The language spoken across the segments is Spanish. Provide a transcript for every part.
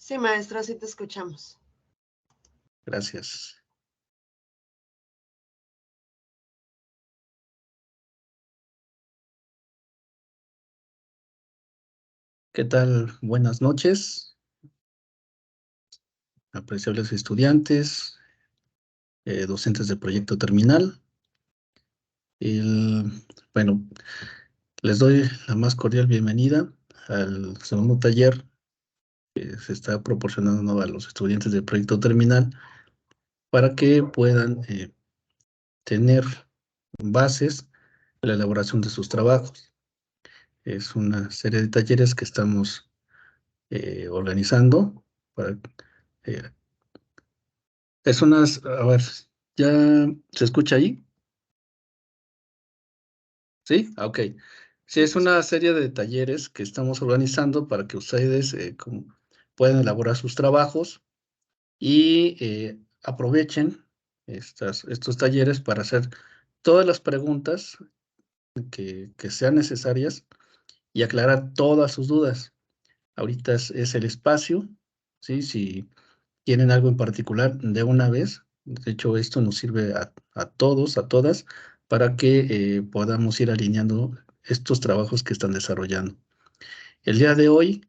Sí, maestro, sí te escuchamos. Gracias. ¿Qué tal? Buenas noches, apreciables estudiantes, docentes de proyecto terminal. Bueno, les doy la más cordial bienvenida al segundo taller que se está proporcionando a los estudiantes de proyecto terminal para que puedan tener bases en la elaboración de sus trabajos. Es una serie de talleres que estamos organizando para... a ver, ¿ya se escucha ahí? ¿Sí? Ok. Sí, es una serie de talleres que estamos organizando para que ustedes puedan elaborar sus trabajos y aprovechen estos talleres para hacer todas las preguntas que sean necesarias y aclarar todas sus dudas. Ahorita es el espacio, ¿sí? Si tienen algo en particular, de una vez. De hecho, esto nos sirve a todos, a todas, para que podamos ir alineando estos trabajos que están desarrollando. El día de hoy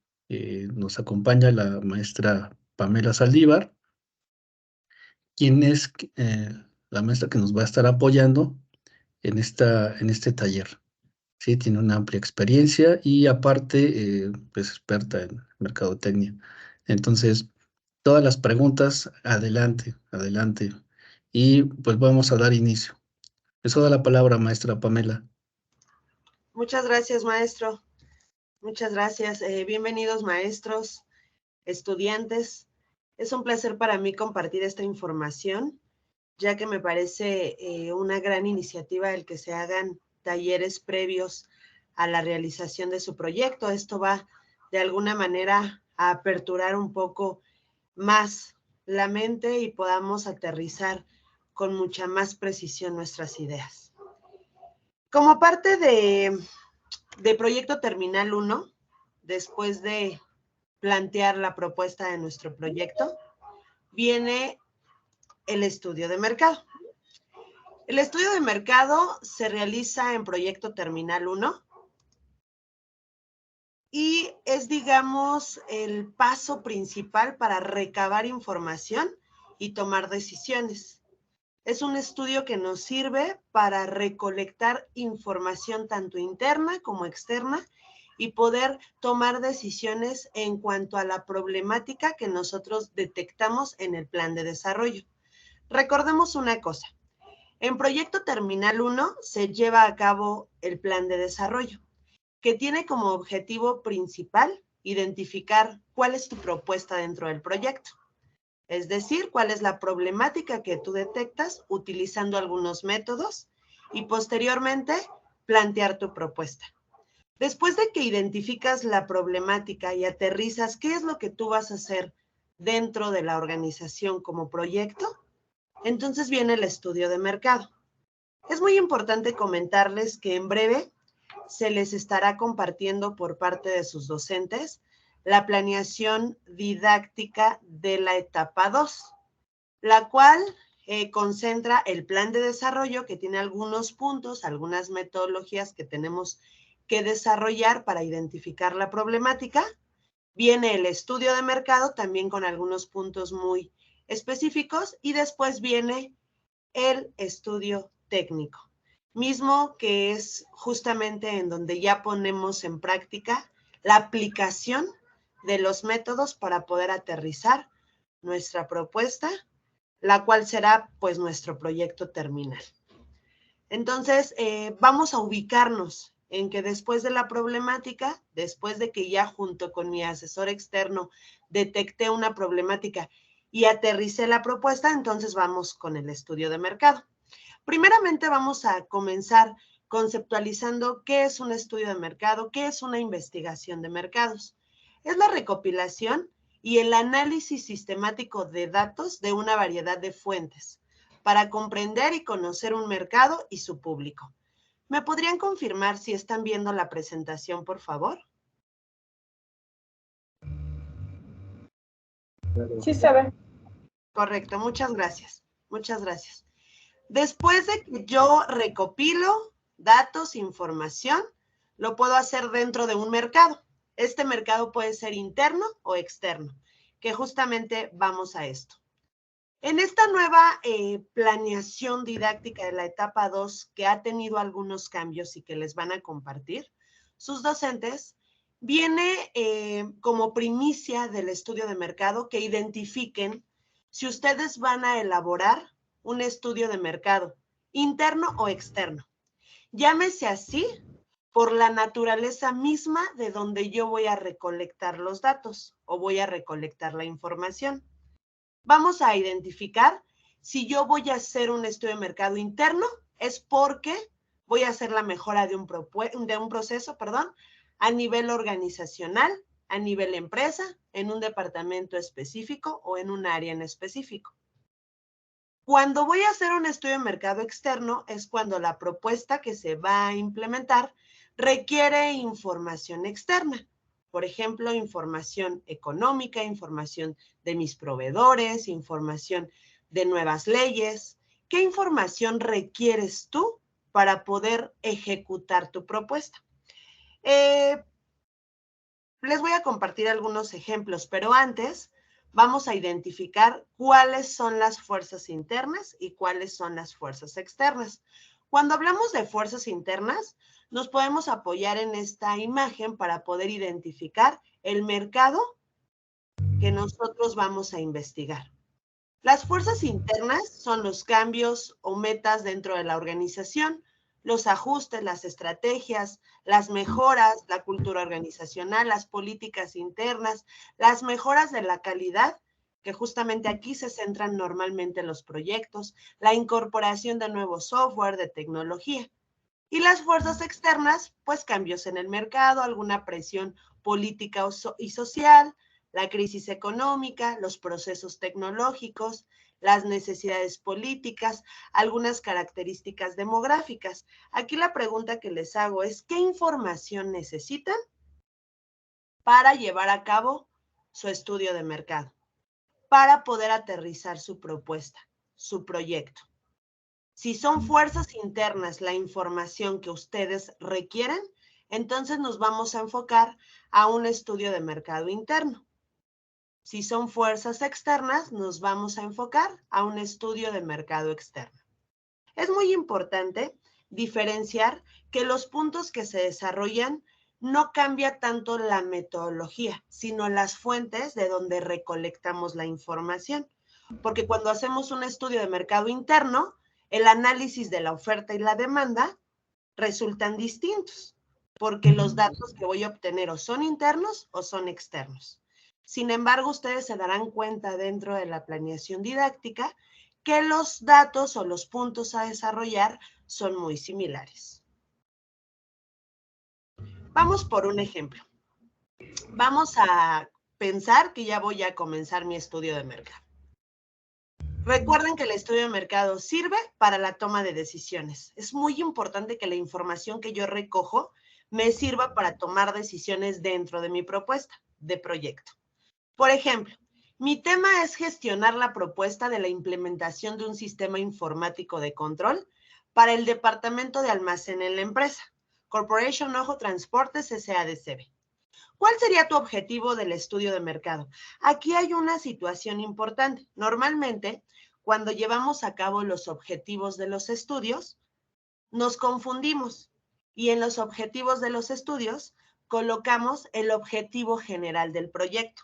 nos acompaña la maestra Pamela Saldívar, quien es la maestra que nos va a estar apoyando en este taller. Sí, tiene una amplia experiencia y aparte, pues experta en mercadotecnia. Entonces, todas las preguntas, adelante, adelante. Y pues vamos a dar inicio. Eso da la palabra, maestra Pamela. Muchas gracias, maestro. Muchas gracias. Bienvenidos, maestros, estudiantes. Es un placer para mí compartir esta información, ya que me parece una gran iniciativa el que se hagan talleres previos a la realización de su proyecto. Esto va, de alguna manera, a aperturar un poco más la mente y podamos aterrizar con mucha más precisión nuestras ideas. Como parte de Proyecto Terminal 1, después de plantear la propuesta de nuestro proyecto, viene el estudio de mercado. El estudio de mercado se realiza en Proyecto Terminal 1 y es, digamos, el paso principal para recabar información y tomar decisiones. Es un estudio que nos sirve para recolectar información tanto interna como externa y poder tomar decisiones en cuanto a la problemática que nosotros detectamos en el plan de desarrollo. Recordemos una cosa, en Proyecto Terminal 1 se lleva a cabo el plan de desarrollo, que tiene como objetivo principal identificar cuál es tu propuesta dentro del proyecto. Es decir, cuál es la problemática que tú detectas utilizando algunos métodos y posteriormente plantear tu propuesta. Después de que identificas la problemática y aterrizas qué es lo que tú vas a hacer dentro de la organización como proyecto, entonces viene el estudio de mercado. Es muy importante comentarles que en breve se les estará compartiendo por parte de sus docentes la planeación didáctica de la etapa 2, la cual concentra el plan de desarrollo que tiene algunos puntos, algunas metodologías que tenemos que desarrollar para identificar la problemática. Viene el estudio de mercado también con algunos puntos muy específicos y después viene el estudio técnico, mismo que es justamente en donde ya ponemos en práctica la aplicación de los métodos para poder aterrizar nuestra propuesta, la cual será pues nuestro proyecto terminal. Entonces, vamos a ubicarnos en que después de la problemática, después de que ya junto con mi asesor externo detecté una problemática y aterricé la propuesta, entonces vamos con el estudio de mercado. Primeramente vamos a comenzar conceptualizando qué es un estudio de mercado, qué es una investigación de mercados. Es la recopilación y el análisis sistemático de datos de una variedad de fuentes para comprender y conocer un mercado y su público. ¿Me podrían confirmar si están viendo la presentación, por favor? Sí se ve. Correcto, muchas gracias. Muchas gracias. Después de que yo recopilo datos, información, lo puedo hacer dentro de un mercado. Este mercado puede ser interno o externo, que justamente vamos a esto. En esta nueva planeación didáctica de la etapa 2, que ha tenido algunos cambios y que les van a compartir sus docentes, viene como primicia del estudio de mercado que identifiquen si ustedes van a elaborar un estudio de mercado interno o externo. Llámese así por la naturaleza misma de donde yo voy a recolectar los datos o voy a recolectar la información. Vamos a identificar si yo voy a hacer un estudio de mercado interno, es porque voy a hacer la mejora de un proceso, a nivel organizacional, a nivel empresa, en un departamento específico o en un área en específico. Cuando voy a hacer un estudio de mercado externo es cuando la propuesta que se va a implementar requiere información externa. Por ejemplo, información económica, información de mis proveedores, información de nuevas leyes. ¿Qué información requieres tú para poder ejecutar tu propuesta? Les voy a compartir algunos ejemplos, pero antes vamos a identificar cuáles son las fuerzas internas y cuáles son las fuerzas externas. Cuando hablamos de fuerzas internas, nos podemos apoyar en esta imagen para poder identificar el mercado que nosotros vamos a investigar. Las fuerzas internas son los cambios o metas dentro de la organización, los ajustes, las estrategias, las mejoras, la cultura organizacional, las políticas internas, las mejoras de la calidad, que justamente aquí se centran normalmente los proyectos, la incorporación de nuevo software, de tecnología. Y las fuerzas externas, pues cambios en el mercado, alguna presión política y social, la crisis económica, los procesos tecnológicos, las necesidades políticas, algunas características demográficas. Aquí la pregunta que les hago es, ¿qué información necesitan para llevar a cabo su estudio de mercado? Para poder aterrizar su propuesta, su proyecto. Si son fuerzas internas la información que ustedes requieren, entonces nos vamos a enfocar a un estudio de mercado interno. Si son fuerzas externas, nos vamos a enfocar a un estudio de mercado externo. Es muy importante diferenciar que los puntos que se desarrollan no cambia tanto la metodología, sino las fuentes de donde recolectamos la información. Porque cuando hacemos un estudio de mercado interno, el análisis de la oferta y la demanda resultan distintos, porque los datos que voy a obtener o son internos o son externos. Sin embargo, ustedes se darán cuenta dentro de la planeación didáctica que los datos o los puntos a desarrollar son muy similares. Vamos por un ejemplo. Vamos a pensar que ya voy a comenzar mi estudio de mercado. Recuerden que el estudio de mercado sirve para la toma de decisiones. Es muy importante que la información que yo recojo me sirva para tomar decisiones dentro de mi propuesta de proyecto. Por ejemplo, mi tema es gestionar la propuesta de la implementación de un sistema informático de control para el departamento de almacén en la empresa, Corporation Ojo Transportes SADCB. ¿Cuál sería tu objetivo del estudio de mercado? Aquí hay una situación importante. Normalmente, cuando llevamos a cabo los objetivos de los estudios, nos confundimos y en los objetivos de los estudios colocamos el objetivo general del proyecto.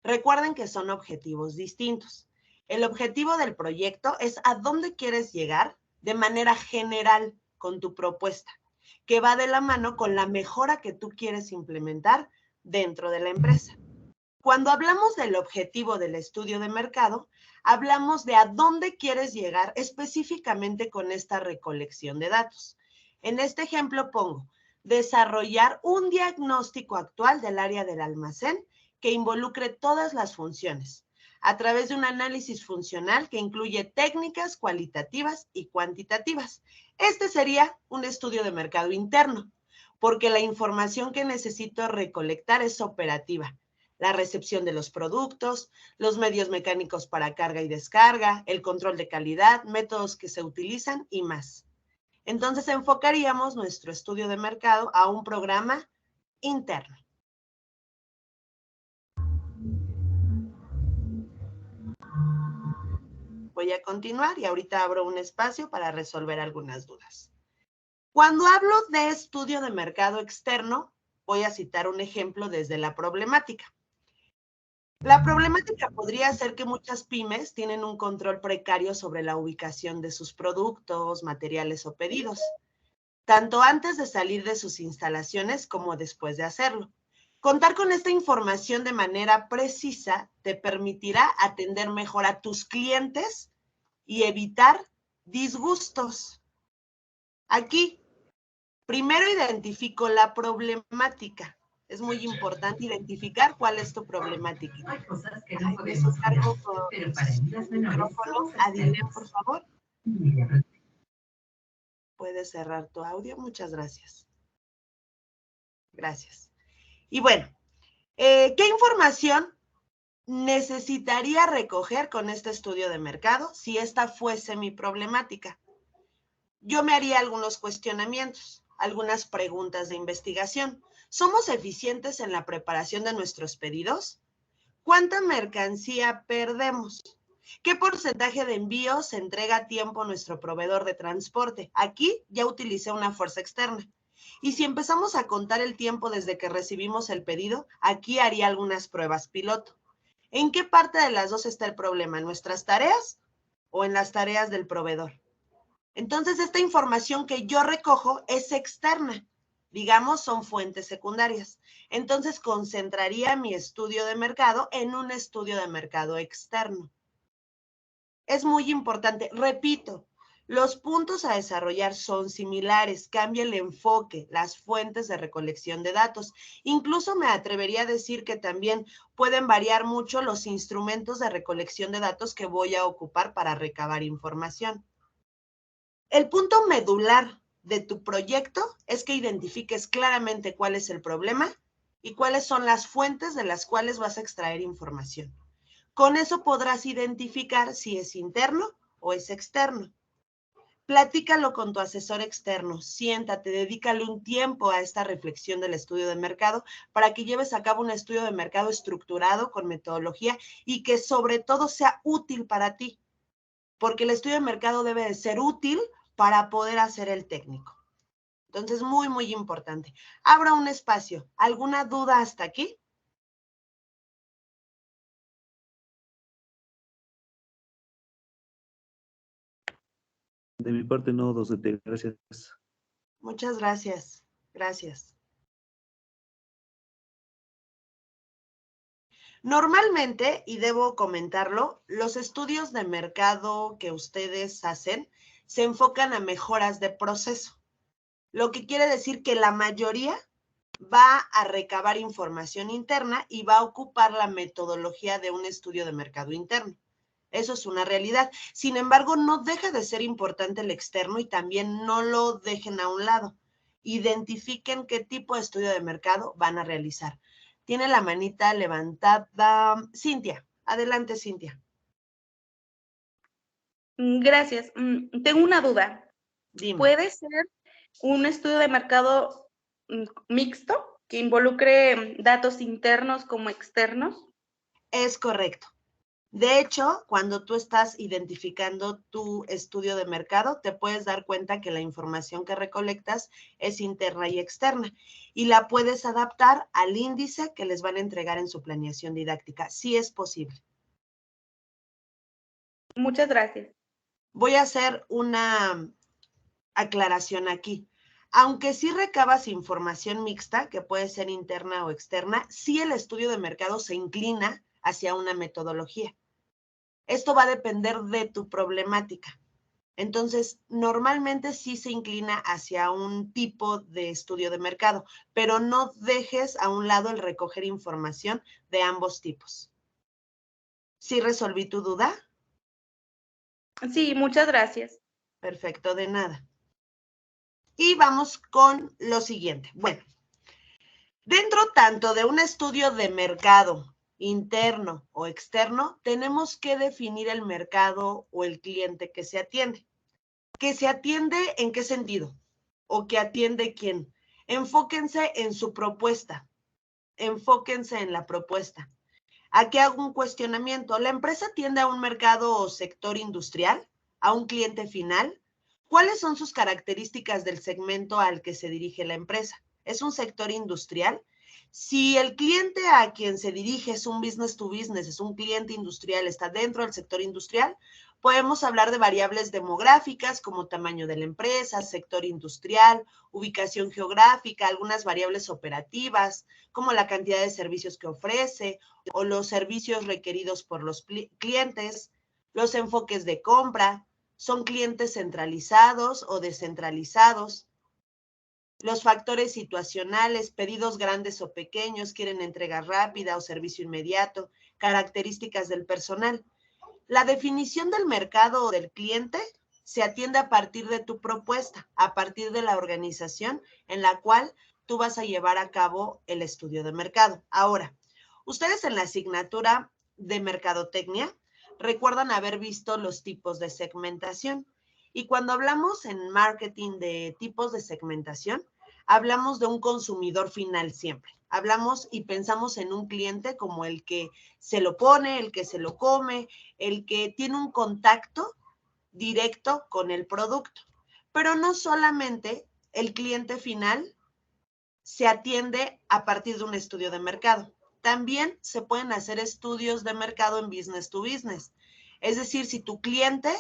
Recuerden que son objetivos distintos. El objetivo del proyecto es a dónde quieres llegar de manera general con tu propuesta, que va de la mano con la mejora que tú quieres implementar dentro de la empresa. Cuando hablamos del objetivo del estudio de mercado, hablamos de a dónde quieres llegar específicamente con esta recolección de datos. En este ejemplo pongo, desarrollar un diagnóstico actual del área del almacén que involucre todas las funciones, a través de un análisis funcional que incluye técnicas cualitativas y cuantitativas. Este sería un estudio de mercado interno, porque la información que necesito recolectar es operativa. la recepción de los productos, los medios mecánicos para carga y descarga, el control de calidad, métodos que se utilizan y más. Entonces enfocaríamos nuestro estudio de mercado a un programa interno. Voy a continuar y ahorita abro un espacio para resolver algunas dudas. Cuando hablo de estudio de mercado externo, voy a citar un ejemplo desde la problemática. La problemática podría ser que muchas pymes tienen un control precario sobre la ubicación de sus productos, materiales o pedidos, tanto antes de salir de sus instalaciones como después de hacerlo. Contar con esta información de manera precisa te permitirá atender mejor a tus clientes y evitar disgustos. Aquí, primero identifico la problemática. Es muy importante identificar cuál es tu problemática. Hay cosas que no podemos Eso cargo curar, con pero para niños el menores micrófono. somos Adilén, expertos. por favor. Puedes cerrar tu audio. Muchas gracias. Gracias. Y bueno, ¿qué información necesitaría recoger con este estudio de mercado si esta fuese mi problemática? Yo me haría algunos cuestionamientos, algunas preguntas de investigación. ¿Somos eficientes en la preparación de nuestros pedidos? ¿Cuánta mercancía perdemos? ¿Qué porcentaje de envío se entrega a tiempo a nuestro proveedor de transporte? Aquí ya utilicé una fuerza externa. Y si empezamos a contar el tiempo desde que recibimos el pedido, aquí haría algunas pruebas piloto. ¿En qué parte de las dos está el problema? ¿En nuestras tareas o en las tareas del proveedor? Entonces, esta información que yo recojo es externa. Digamos, son fuentes secundarias. Entonces, concentraría mi estudio de mercado en un estudio de mercado externo. Es muy importante, repito, los puntos a desarrollar son similares, cambia el enfoque, las fuentes de recolección de datos. Incluso me atrevería a decir que también pueden variar mucho los instrumentos de recolección de datos que voy a ocupar para recabar información. El punto medular de tu proyecto es que identifiques claramente cuál es el problema y cuáles son las fuentes de las cuales vas a extraer información. Con eso podrás identificar si es interno o es externo. Platícalo con tu asesor externo, siéntate, dedícale un tiempo a esta reflexión del estudio de mercado para que lleves a cabo un estudio de mercado estructurado con metodología y que sobre todo sea útil para ti, porque el estudio de mercado debe de ser útil para poder hacer el técnico. Entonces, muy, muy importante. Abra un espacio. ¿Alguna duda hasta aquí? De mi parte no, docente, gracias. Muchas gracias. Gracias. Normalmente, y debo comentarlo, los estudios de mercado que ustedes hacen se enfocan a mejoras de proceso, lo que quiere decir que la mayoría va a recabar información interna y va a ocupar la metodología de un estudio de mercado interno. Eso es una realidad. Sin embargo, no deja de ser importante el externo y también no lo dejen a un lado. Identifiquen qué tipo de estudio de mercado van a realizar. Tiene la manita levantada. Cintia, adelante, Cintia. Gracias. Tengo una duda. Dime. ¿Puede ser un estudio de mercado mixto que involucre datos internos como externos? Es correcto. De hecho, cuando tú estás identificando tu estudio de mercado, te puedes dar cuenta que la información que recolectas es interna y externa y la puedes adaptar al índice que les van a entregar en su planeación didáctica. Sí es posible. Muchas gracias. Voy a hacer una aclaración aquí. Aunque sí recabas información mixta, que puede ser interna o externa, sí el estudio de mercado se inclina hacia una metodología. Esto va a depender de tu problemática. Entonces, normalmente sí se inclina hacia un tipo de estudio de mercado, pero no dejes a un lado el recoger información de ambos tipos. ¿Sí resolví tu duda? Sí, muchas gracias. Perfecto, de nada. Y vamos con lo siguiente. Bueno, Dentro tanto de un estudio de mercado interno o externo, tenemos que definir el mercado o el cliente que se atiende. ¿Que se atiende en qué sentido? ¿O que atiende quién? Enfóquense en su propuesta. Enfóquense en la propuesta. Aquí hago un cuestionamiento. ¿La empresa atiende a un mercado o sector industrial? ¿A un cliente final? ¿Cuáles son sus características del segmento al que se dirige la empresa? ¿Es un sector industrial? Si el cliente a quien se dirige es un business to business, es un cliente industrial, está dentro del sector industrial, podemos hablar de variables demográficas como tamaño de la empresa, sector industrial, ubicación geográfica, algunas variables operativas, como la cantidad de servicios que ofrece o los servicios requeridos por los clientes, los enfoques de compra, son clientes centralizados o descentralizados, los factores situacionales, pedidos grandes o pequeños, quieren entrega rápida o servicio inmediato, características del personal. La definición del mercado o del cliente se atiende a partir de tu propuesta, a partir de la organización en la cual tú vas a llevar a cabo el estudio de mercado. Ahora, ustedes en la asignatura de mercadotecnia recuerdan haber visto los tipos de segmentación. Y cuando hablamos en marketing de tipos de segmentación, hablamos de un consumidor final siempre. Hablamos y pensamos en un cliente como el que se lo pone, el que se lo come, el que tiene un contacto directo con el producto. Pero no solamente el cliente final se atiende a partir de un estudio de mercado. También se pueden hacer estudios de mercado en business to business. Es decir, si tu cliente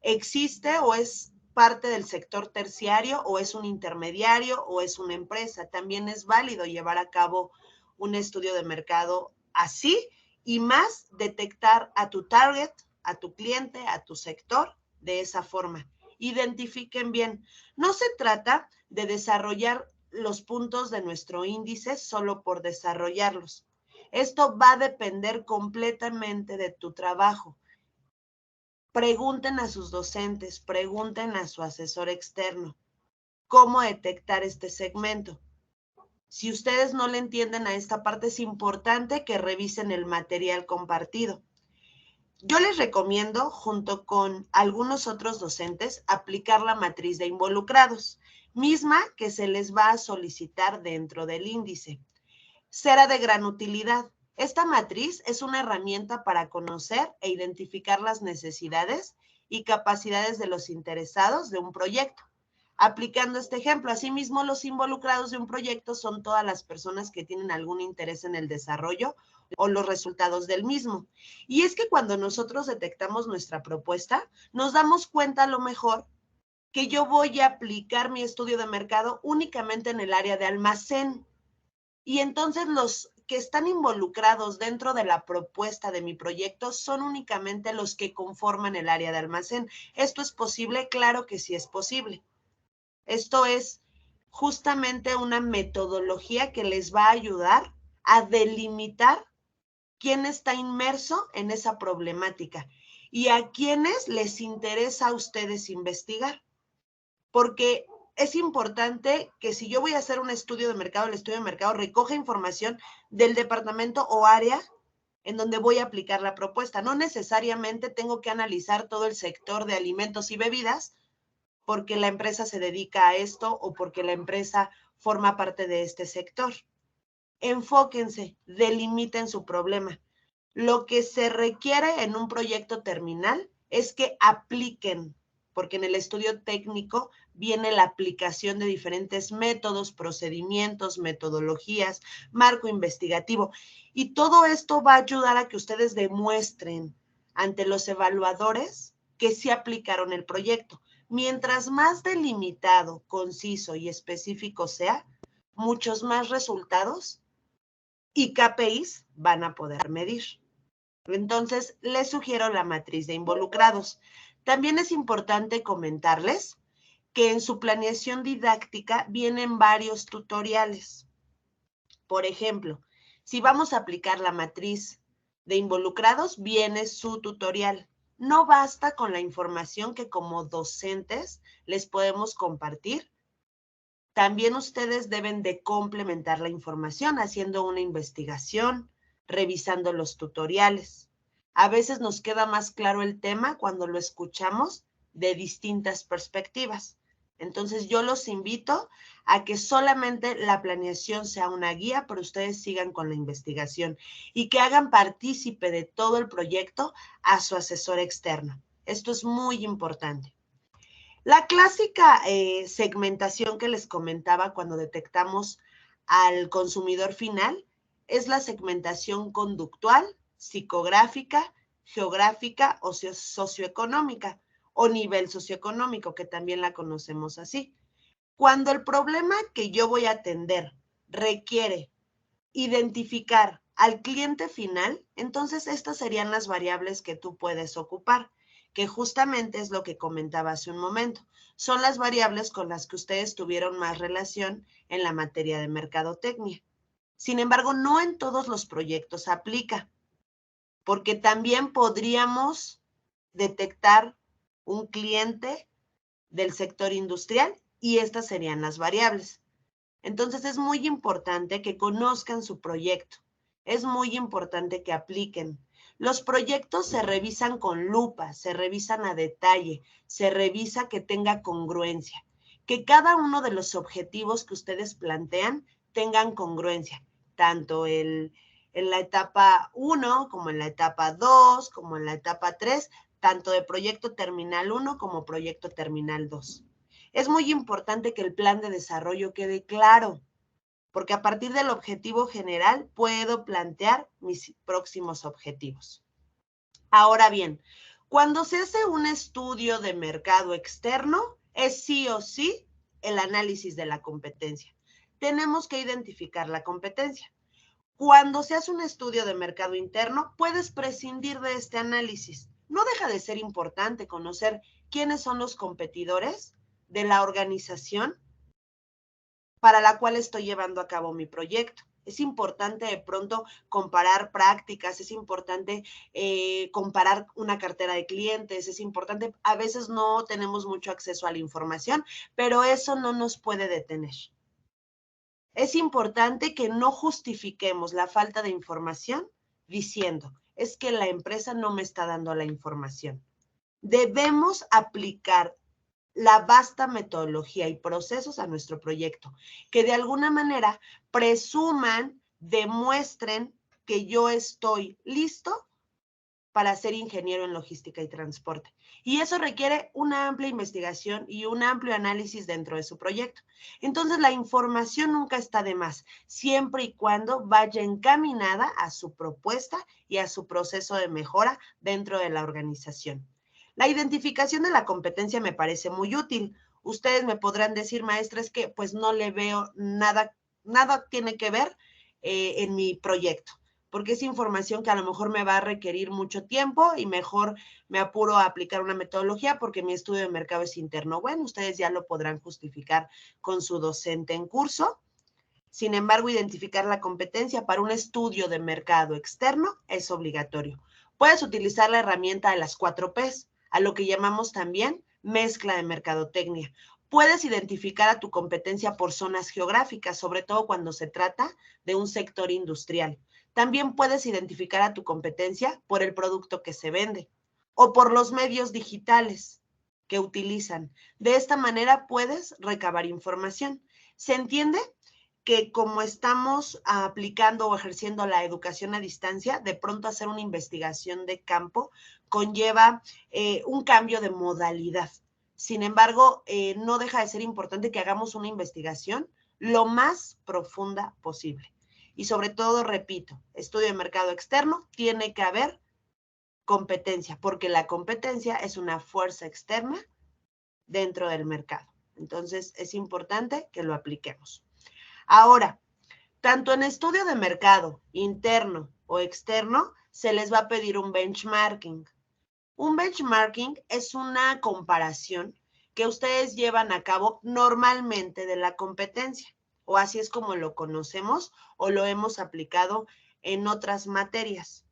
existe o es parte del sector terciario o es un intermediario o es una empresa, también es válido llevar a cabo un estudio de mercado así y más detectar a tu target, a tu cliente, a tu sector de esa forma. Identifiquen bien. No se trata de desarrollar los puntos de nuestro índice solo por desarrollarlos. Esto va a depender completamente de tu trabajo. Pregunten a sus docentes, pregunten a su asesor externo cómo detectar este segmento. Si ustedes no le entienden a esta parte, es importante que revisen el material compartido. Yo les recomiendo, junto con algunos otros docentes, aplicar la matriz de involucrados, misma que se les va a solicitar dentro del índice. Será de gran utilidad. Esta matriz es una herramienta para conocer e identificar las necesidades y capacidades de los interesados de un proyecto. Aplicando este ejemplo, asimismo, los involucrados de un proyecto son todas las personas que tienen algún interés en el desarrollo o los resultados del mismo. Y es que cuando nosotros detectamos nuestra propuesta, nos damos cuenta a lo mejor que yo voy a aplicar mi estudio de mercado únicamente en el área de almacén. Y entonces los que están involucrados dentro de la propuesta de mi proyecto son únicamente los que conforman el área de almacén. ¿Esto es posible? Claro que sí es posible. Esto es justamente una metodología que les va a ayudar a delimitar quién está inmerso en esa problemática y a quiénes les interesa a ustedes investigar. Porque es importante que si yo voy a hacer un estudio de mercado, el estudio de mercado recoja información del departamento o área en donde voy a aplicar la propuesta. No necesariamente tengo que analizar todo el sector de alimentos y bebidas porque la empresa se dedica a esto o porque la empresa forma parte de este sector. Enfóquense, delimiten su problema. Lo que se requiere en un proyecto terminal es que apliquen, porque en el estudio técnico viene la aplicación de diferentes métodos, procedimientos, metodologías, marco investigativo. Y todo esto va a ayudar a que ustedes demuestren ante los evaluadores que sí aplicaron el proyecto. Mientras más delimitado, conciso y específico sea, muchos más resultados y KPIs van a poder medir. Entonces, les sugiero la matriz de involucrados. También es importante comentarles que en su planeación didáctica vienen varios tutoriales. Por ejemplo, si vamos a aplicar la matriz de involucrados, viene su tutorial. No basta con la información que como docentes les podemos compartir También ustedes deben de complementar la información haciendo una investigación, revisando los tutoriales. A veces nos queda más claro el tema cuando lo escuchamos de distintas perspectivas. Entonces yo los invito a que solamente la planeación sea una guía, pero ustedes sigan con la investigación y que hagan partícipe de todo el proyecto a su asesor externo. Esto es muy importante. La clásica segmentación que les comentaba cuando detectamos al consumidor final es la segmentación conductual, psicográfica, geográfica o socioeconómica o nivel socioeconómico, que también la conocemos así. Cuando el problema que yo voy a atender requiere identificar al cliente final, entonces estas serían las variables que tú puedes ocupar, que justamente es lo que comentaba hace un momento. Son las variables con las que ustedes tuvieron más relación en la materia de mercadotecnia. Sin embargo, no en todos los proyectos aplica, porque también podríamos detectar un cliente del sector industrial y estas serían las variables. Entonces es muy importante que conozcan su proyecto. Es muy importante que apliquen. Los proyectos se revisan con lupa, se revisan a detalle, se revisa que tenga congruencia, que cada uno de los objetivos que ustedes plantean tengan congruencia, tanto en la etapa 1 como en la etapa 2, como en la etapa 3, tanto de proyecto terminal 1 como proyecto terminal 2. Es muy importante que el plan de desarrollo quede claro, porque a partir del objetivo general puedo plantear mis próximos objetivos. Ahora bien, cuando se hace un estudio de mercado externo, es sí o sí el análisis de la competencia. Tenemos que identificar la competencia. Cuando se hace un estudio de mercado interno, puedes prescindir de este análisis. No deja de ser importante conocer quiénes son los competidores de la organización para la cual estoy llevando a cabo mi proyecto. Es importante de pronto comparar prácticas, es importante comparar una cartera de clientes, es importante, a veces no tenemos mucho acceso a la información, pero eso no nos puede detener. Es importante que no justifiquemos la falta de información diciendo, es que la empresa no me está dando la información. Debemos aplicar la vasta metodología y procesos a nuestro proyecto, que de alguna manera presuman, demuestren que yo estoy listo para ser ingeniero en logística y transporte. Y eso requiere una amplia investigación y un amplio análisis dentro de su proyecto. Entonces, la información nunca está de más, siempre y cuando vaya encaminada a su propuesta y a su proceso de mejora dentro de la organización. La identificación de la competencia me parece muy útil. Ustedes me podrán decir, maestra, es que pues no le veo nada tiene que ver en mi proyecto, porque es información que a lo mejor me va a requerir mucho tiempo y mejor me apuro a aplicar una metodología porque mi estudio de mercado es interno. Bueno, ustedes ya lo podrán justificar con su docente en curso. Sin embargo, identificar la competencia para un estudio de mercado externo es obligatorio. Puedes utilizar la herramienta de las 4 Ps, a lo que llamamos también mezcla de mercadotecnia. Puedes identificar a tu competencia por zonas geográficas, sobre todo cuando se trata de un sector industrial. También puedes identificar a tu competencia por el producto que se vende o por los medios digitales que utilizan. De esta manera puedes recabar información. ¿Se entiende? Que como estamos aplicando o ejerciendo la educación a distancia, de pronto hacer una investigación de campo conlleva un cambio de modalidad. Sin embargo, no deja de ser importante que hagamos una investigación lo más profunda posible. Y sobre todo, repito, estudio de mercado externo, tiene que haber competencia, porque la competencia es una fuerza externa dentro del mercado. Entonces, es importante que lo apliquemos. Ahora, tanto en estudio de mercado interno o externo, se les va a pedir un benchmarking. Un benchmarking es una comparación que ustedes llevan a cabo normalmente de la competencia, o así es como lo conocemos o lo hemos aplicado en otras materias.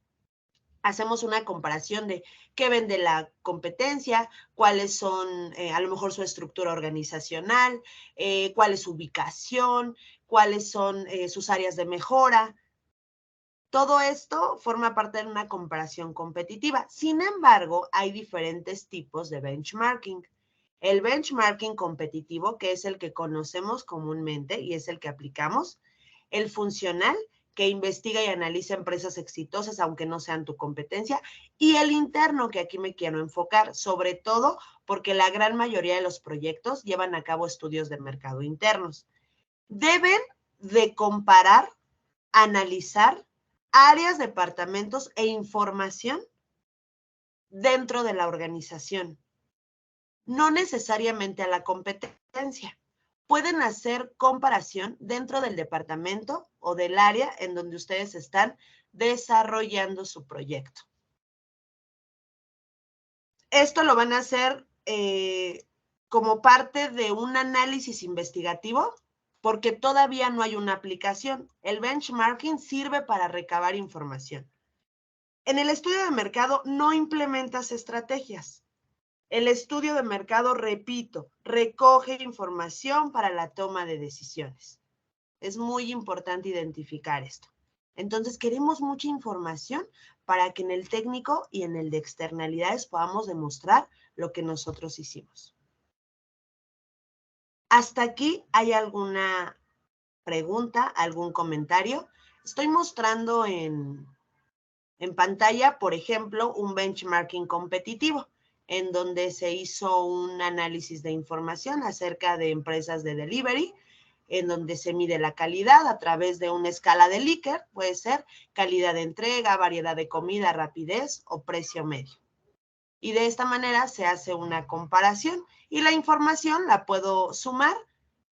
hacemos una comparación de qué vende la competencia, cuáles son a lo mejor su estructura organizacional, cuál es su ubicación, cuáles son sus áreas de mejora. Todo esto forma parte de una comparación competitiva. Sin embargo, hay diferentes tipos de benchmarking. El benchmarking competitivo, que es el que conocemos comúnmente y es el que aplicamos. El funcional, que investiga y analiza empresas exitosas, aunque no sean tu competencia. Y el interno, que aquí me quiero enfocar, sobre todo porque la gran mayoría de los proyectos llevan a cabo estudios de mercado internos. Deben de comparar, analizar áreas, departamentos e información dentro de la organización, no necesariamente a la competencia. Pueden hacer comparación dentro del departamento o del área en donde ustedes están desarrollando su proyecto. Esto lo van a hacer como parte de un análisis investigativo porque todavía no hay una aplicación. El benchmarking sirve para recabar información. En el estudio de mercado no implementas estrategias. El estudio de mercado, repito, recoge información para la toma de decisiones. Es muy importante identificar esto. Entonces, queremos mucha información para que en el técnico y en el de externalidades podamos demostrar lo que nosotros hicimos. ¿Hasta aquí hay alguna pregunta, algún comentario? Estoy mostrando en pantalla, por ejemplo, un benchmarking competitivo, en donde se hizo un análisis de información acerca de empresas de delivery, en donde se mide la calidad a través de una escala de Likert, puede ser calidad de entrega, variedad de comida, rapidez o precio medio. Y de esta manera se hace una comparación y la información la puedo sumar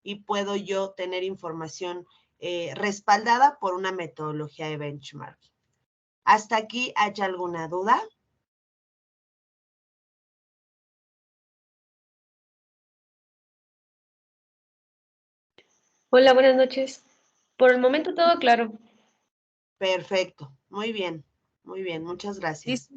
y puedo yo tener información respaldada por una metodología de benchmarking. ¿Hasta aquí hay alguna duda? Hola, buenas noches. Por el momento todo claro. Perfecto, muy bien, muchas gracias.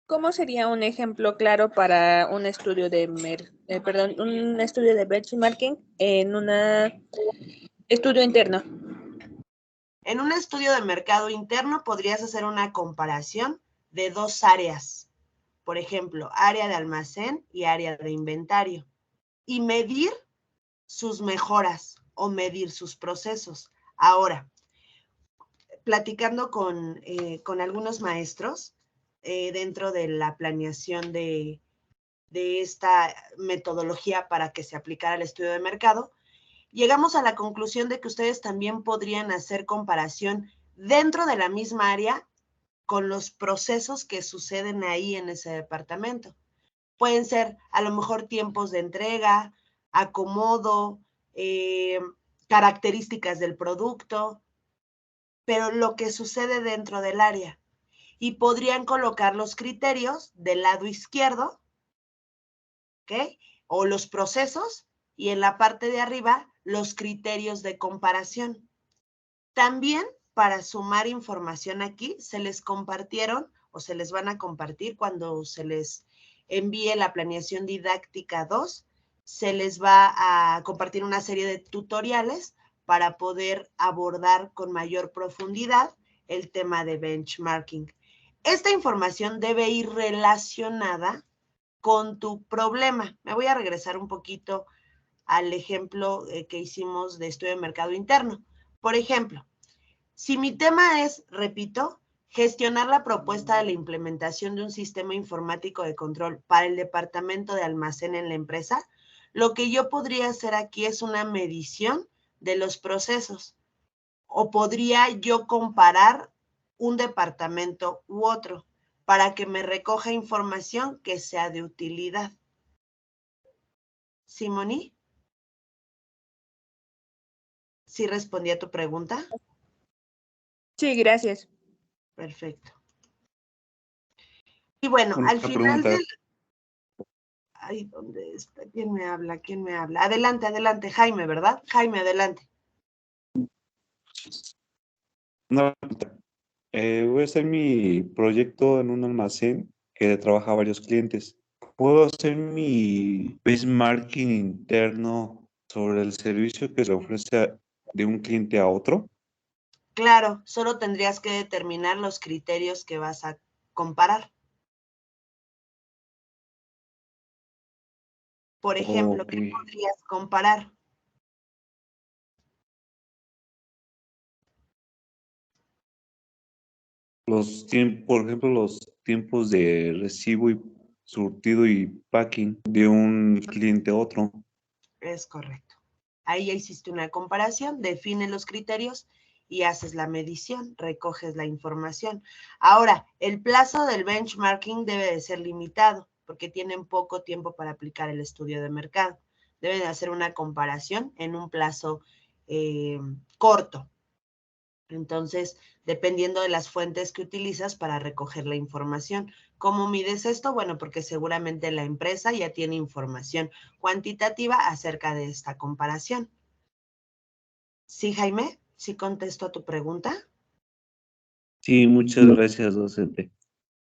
¿Cómo sería un ejemplo claro para un estudio de un estudio de benchmarking en un estudio interno? En un estudio de mercado interno podrías hacer una comparación de dos áreas, por ejemplo, área de almacén y área de inventario, y medir sus mejoras o medir sus procesos. Ahora, platicando con algunos maestros dentro de la planeación de esta metodología para que se aplicara al estudio de mercado, llegamos a la conclusión de que ustedes también podrían hacer comparación dentro de la misma área con los procesos que suceden ahí en ese departamento. Pueden ser a lo mejor tiempos de entrega, acomodo, características del producto, pero lo que sucede dentro del área. Y podrían colocar los criterios del lado izquierdo, ¿ok? O los procesos, y en la parte de arriba, los criterios de comparación. También, para sumar información aquí, se les compartieron o se les van a compartir cuando se les envíe la planeación didáctica 2, se les va a compartir una serie de tutoriales para poder abordar con mayor profundidad el tema de benchmarking. Esta información debe ir relacionada con tu problema. Me voy a regresar un poquito al ejemplo que hicimos de estudio de mercado interno. Por ejemplo, si mi tema es, repito, gestionar la propuesta de la implementación de un sistema informático de control para el departamento de almacén en la empresa, lo que yo podría hacer aquí es una medición de los procesos. O podría yo comparar un departamento u otro para que me recoja información que sea de utilidad. ¿Simoni? ¿Sí respondí a tu pregunta? Sí, gracias. Perfecto. Y bueno, al final del... Ay, ¿dónde está? ¿Quién me habla? ¿Quién me habla? Adelante, adelante, Jaime, ¿verdad? Jaime, adelante. No. Voy a hacer mi proyecto en un almacén que trabaja a varios clientes. ¿Puedo hacer mi benchmarking interno sobre el servicio que se ofrece de un cliente a otro? Claro, solo tendrías que determinar los criterios que vas a comparar. Por ejemplo, Ok. ¿qué podrías comparar? Por ejemplo, los tiempos de recibo y surtido y packing de un cliente a otro. Es correcto. Ahí ya hiciste una comparación, defines los criterios y haces la medición, recoges la información. Ahora, el plazo del benchmarking debe de ser limitado porque tienen poco tiempo para aplicar el estudio de mercado. Deben de hacer una comparación en un plazo corto. Entonces, dependiendo de las fuentes que utilizas para recoger la información. ¿Cómo mides esto? Bueno, porque seguramente la empresa ya tiene información cuantitativa acerca de esta comparación. ¿Sí, Jaime? ¿Sí contesto a tu pregunta? Sí, muchas gracias, docente.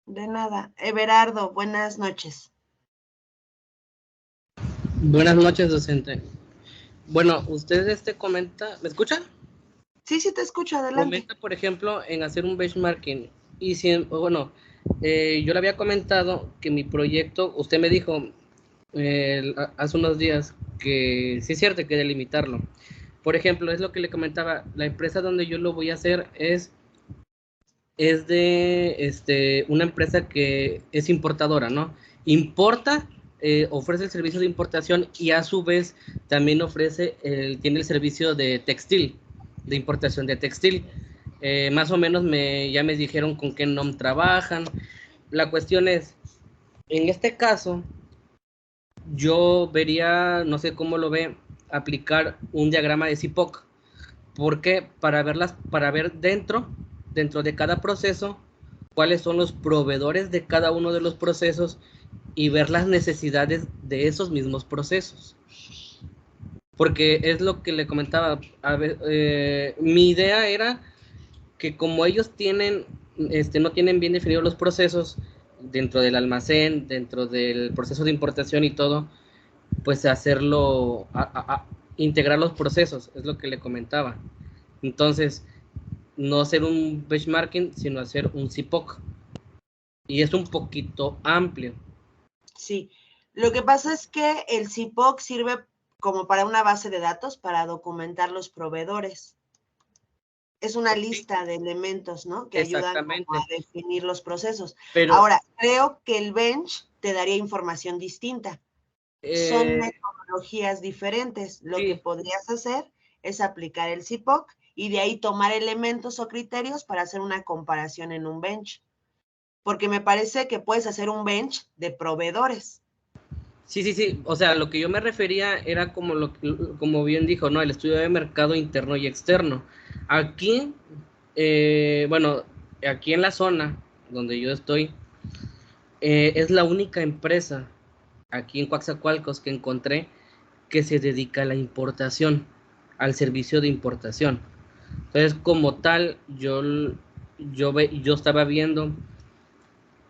De nada. Everardo, buenas noches. Buenas noches, docente. Bueno, usted comenta, ¿me escucha? Sí, sí te escucho, adelante. Comenta, por ejemplo, en hacer un benchmarking. Y si, bueno, yo le había comentado que mi proyecto, usted me dijo hace unos días que sí es cierto que delimitarlo. Por ejemplo, es lo que le comentaba, la empresa donde yo lo voy a hacer es de una empresa que es importadora, ¿no? Importa, ofrece el servicio de importación y a su vez también tiene el servicio de textil, de importación de textil. Más o menos ya me dijeron con qué NOM trabajan. La cuestión es, en este caso, yo vería, no sé cómo lo ve, aplicar un diagrama de CIPOC. ¿Por qué? Para ver dentro de cada proceso, cuáles son los proveedores de cada uno de los procesos y ver las necesidades de esos mismos procesos. Porque es lo que le comentaba, mi idea era que como ellos no tienen bien definidos los procesos dentro del almacén, dentro del proceso de importación y todo, pues integrar los procesos, es lo que le comentaba. Entonces, no hacer un benchmarking, sino hacer un CIPOC. Y es un poquito amplio. Sí, lo que pasa es que el CIPOC sirve como para una base de datos para documentar los proveedores. Es una lista de elementos, ¿no? Que ayudan como a definir los procesos. Pero, ahora, creo que el bench te daría información distinta. Son metodologías diferentes. Lo que podrías hacer es aplicar el CIPOC y de ahí tomar elementos o criterios para hacer una comparación en un bench. Porque me parece que puedes hacer un bench de proveedores. Sí. O sea, lo que yo me refería era como bien dijo, ¿no? El estudio de mercado interno y externo. Aquí, aquí en la zona donde yo estoy, es la única empresa aquí en Coatzacoalcos que encontré que se dedica a la importación, al servicio de importación. Entonces, como tal, yo estaba viendo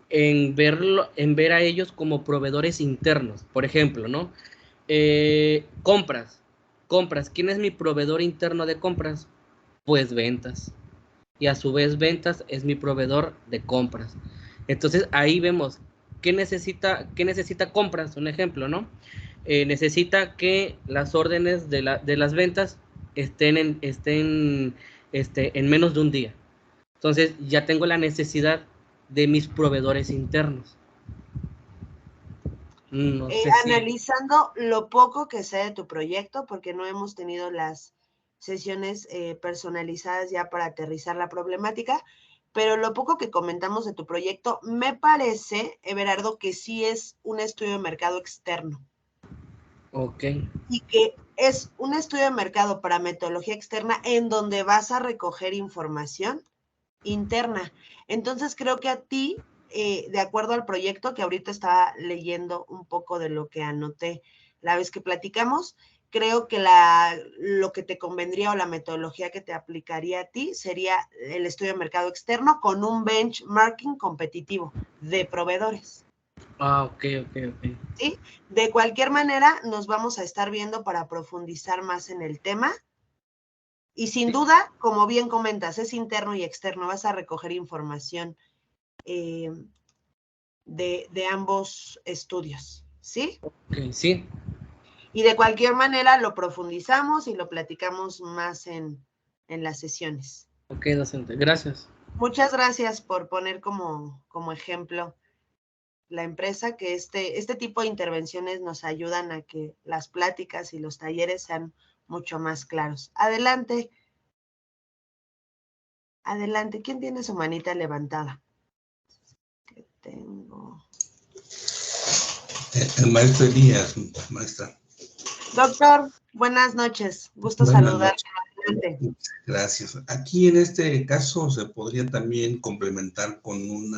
en ver a ellos como proveedores internos. Por ejemplo, ¿no? Compras. ¿Quién es mi proveedor interno de compras? Pues ventas. Y a su vez ventas es mi proveedor de compras. Entonces ahí vemos qué necesita compras, un ejemplo, ¿no? Necesita que las órdenes de las ventas estén en menos de un día. Entonces ya tengo la necesidad de mis proveedores internos. No sé Analizando lo poco que sé de tu proyecto, porque no hemos tenido las sesiones personalizadas ya para aterrizar la problemática, pero lo poco que comentamos de tu proyecto, me parece, Everardo, que sí es un estudio de mercado externo. Ok. Y que es un estudio de mercado para metodología externa en donde vas a recoger información interna. Entonces creo que a ti, de acuerdo al proyecto, que ahorita estaba leyendo un poco de lo que anoté la vez que platicamos, creo que lo que te convendría o la metodología que te aplicaría a ti sería el estudio de mercado externo con un benchmarking competitivo de proveedores. Ok. ¿Sí? De cualquier manera, nos vamos a estar viendo para profundizar más en el tema. Y sin duda, como bien comentas, es interno y externo. Vas a recoger información de ambos estudios, ¿sí? Ok, sí. Y de cualquier manera lo profundizamos y lo platicamos más en las sesiones. Ok, docente, gracias. Muchas gracias por poner como ejemplo la empresa, que este tipo de intervenciones nos ayudan a que las pláticas y los talleres sean mucho más claros. Adelante. Adelante. ¿Quién tiene su manita levantada? Que tengo. El maestro Elías, maestra. Doctor, buenas noches. Gusto Buenas saludarte. noches. Adelante. Gracias. Aquí en este caso se podría también complementar con un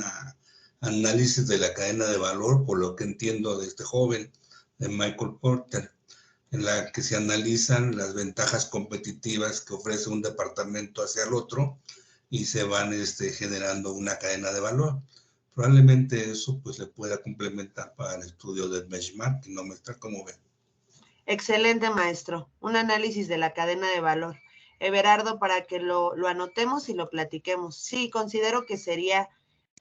análisis de la cadena de valor, por lo que entiendo de este joven, de Michael Porter, en la que se analizan las ventajas competitivas que ofrece un departamento hacia el otro y se van generando una cadena de valor. Probablemente eso pues le pueda complementar para el estudio del benchmarking, ¿no, maestra? ¿Cómo ven? Excelente, maestro. Un análisis de la cadena de valor. Everardo, para que lo anotemos y lo platiquemos. Sí, considero que sería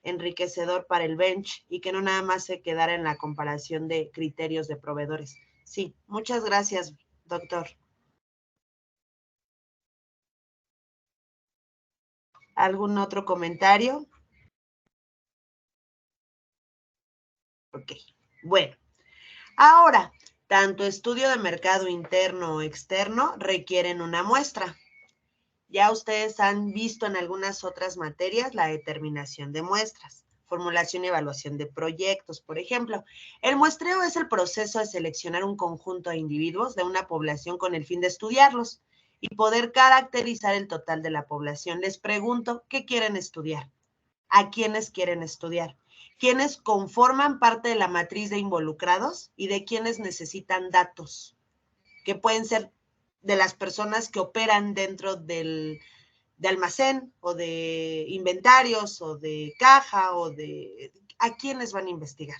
enriquecedor para el bench y que no nada más se quedara en la comparación de criterios de proveedores. Sí, muchas gracias, doctor. ¿Algún otro comentario? Ok, bueno. Ahora, tanto estudio de mercado interno o externo requieren una muestra. Ya ustedes han visto en algunas otras materias la determinación de muestras, formulación y evaluación de proyectos, por ejemplo. El muestreo es el proceso de seleccionar un conjunto de individuos de una población con el fin de estudiarlos y poder caracterizar el total de la población. Les pregunto, ¿qué quieren estudiar? ¿A quiénes quieren estudiar? ¿Quiénes conforman parte de la matriz de involucrados y de quiénes necesitan datos? Que pueden ser de las personas que operan dentro de almacén o de inventarios o de caja o de a quiénes van a investigar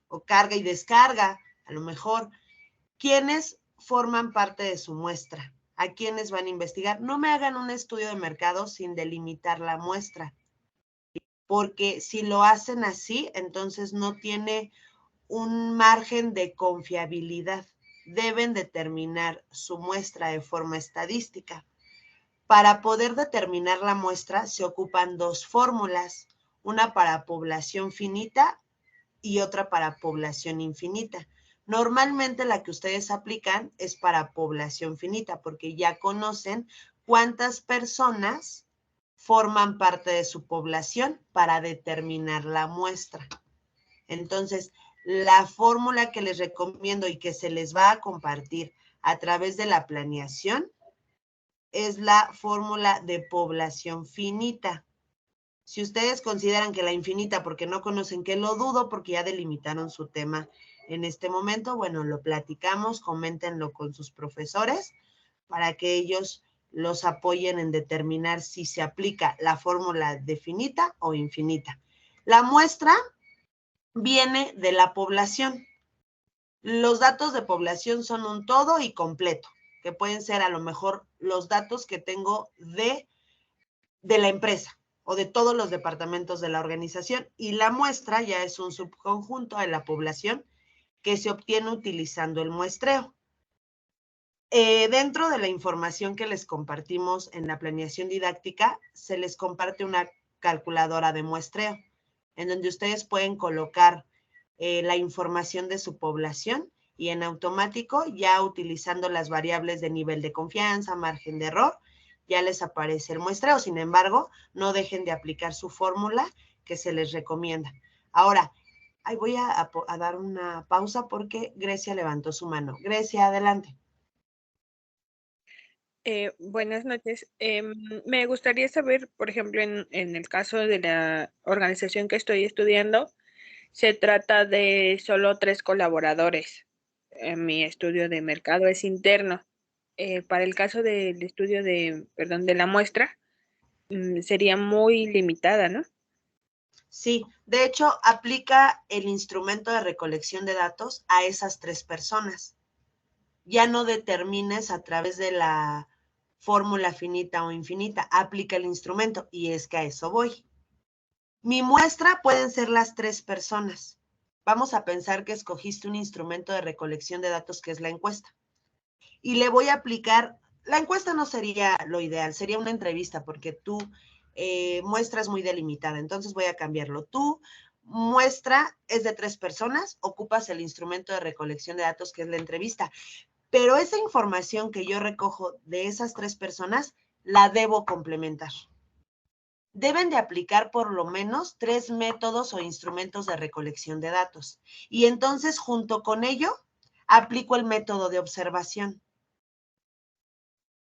o carga y descarga, a lo mejor, quiénes forman parte de su muestra, a quiénes van a investigar. No me hagan un estudio de mercado sin delimitar la muestra, porque si lo hacen así, entonces no tiene un margen de confiabilidad. Deben determinar su muestra de forma estadística. Para poder determinar la muestra se ocupan dos fórmulas, una para población finita y otra para población infinita. Normalmente la que ustedes aplican es para población finita porque ya conocen cuántas personas forman parte de su población para determinar la muestra. Entonces, la fórmula que les recomiendo y que se les va a compartir a través de la planeación es la fórmula de población finita. Si ustedes consideran que la infinita, porque no conocen, que lo dudo porque ya delimitaron su tema en este momento, bueno, lo platicamos, coméntenlo con sus profesores para que ellos los apoyen en determinar si se aplica la fórmula de finita o infinita. La muestra viene de la población. Los datos de población son un todo y completo, que pueden ser a lo mejor los datos que tengo de la empresa o de todos los departamentos de la organización, y la muestra ya es un subconjunto de la población que se obtiene utilizando el muestreo. Dentro de la información que les compartimos en la planeación didáctica, se les comparte una calculadora de muestreo, en donde ustedes pueden colocar la información de su población y en automático, ya utilizando las variables de nivel de confianza, margen de error, ya les aparece el muestreo. Sin embargo, no dejen de aplicar su fórmula que se les recomienda. Ahora, ahí voy a dar una pausa porque Grecia levantó su mano. Grecia, adelante. Buenas noches. Me gustaría saber, por ejemplo, en el caso de la organización que estoy estudiando, se trata de solo 3 colaboradores. mi estudio de mercado es interno. Para el caso del estudio de la muestra, sería muy limitada, ¿no? Sí, de hecho, aplica el instrumento de recolección de datos a esas 3 personas. Ya no determines a través de la fórmula finita o infinita, aplica el instrumento, y es que a eso voy. Mi muestra pueden ser las 3 personas. Vamos a pensar que escogiste un instrumento de recolección de datos que es la encuesta. Y le voy a aplicar, la encuesta no sería lo ideal, sería una entrevista porque tu muestra es muy delimitada, entonces voy a cambiarlo. Tu muestra es de 3 personas, ocupas el instrumento de recolección de datos que es la entrevista, pero esa información que yo recojo de esas 3 personas la debo complementar. Deben de aplicar por lo menos 3 métodos o instrumentos de recolección de datos. Y entonces, junto con ello, aplico el método de observación.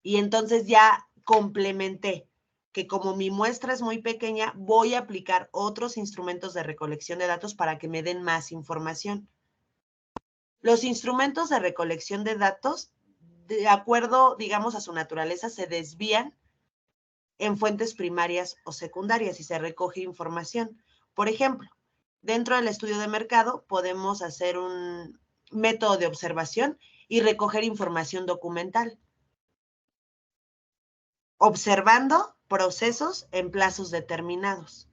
Y entonces ya complementé que como mi muestra es muy pequeña, voy a aplicar otros instrumentos de recolección de datos para que me den más información. Los instrumentos de recolección de datos, de acuerdo, digamos, a su naturaleza, se desvían en fuentes primarias o secundarias y se recoge información. Por ejemplo, dentro del estudio de mercado podemos hacer un método de observación y recoger información documental, observando procesos en plazos determinados.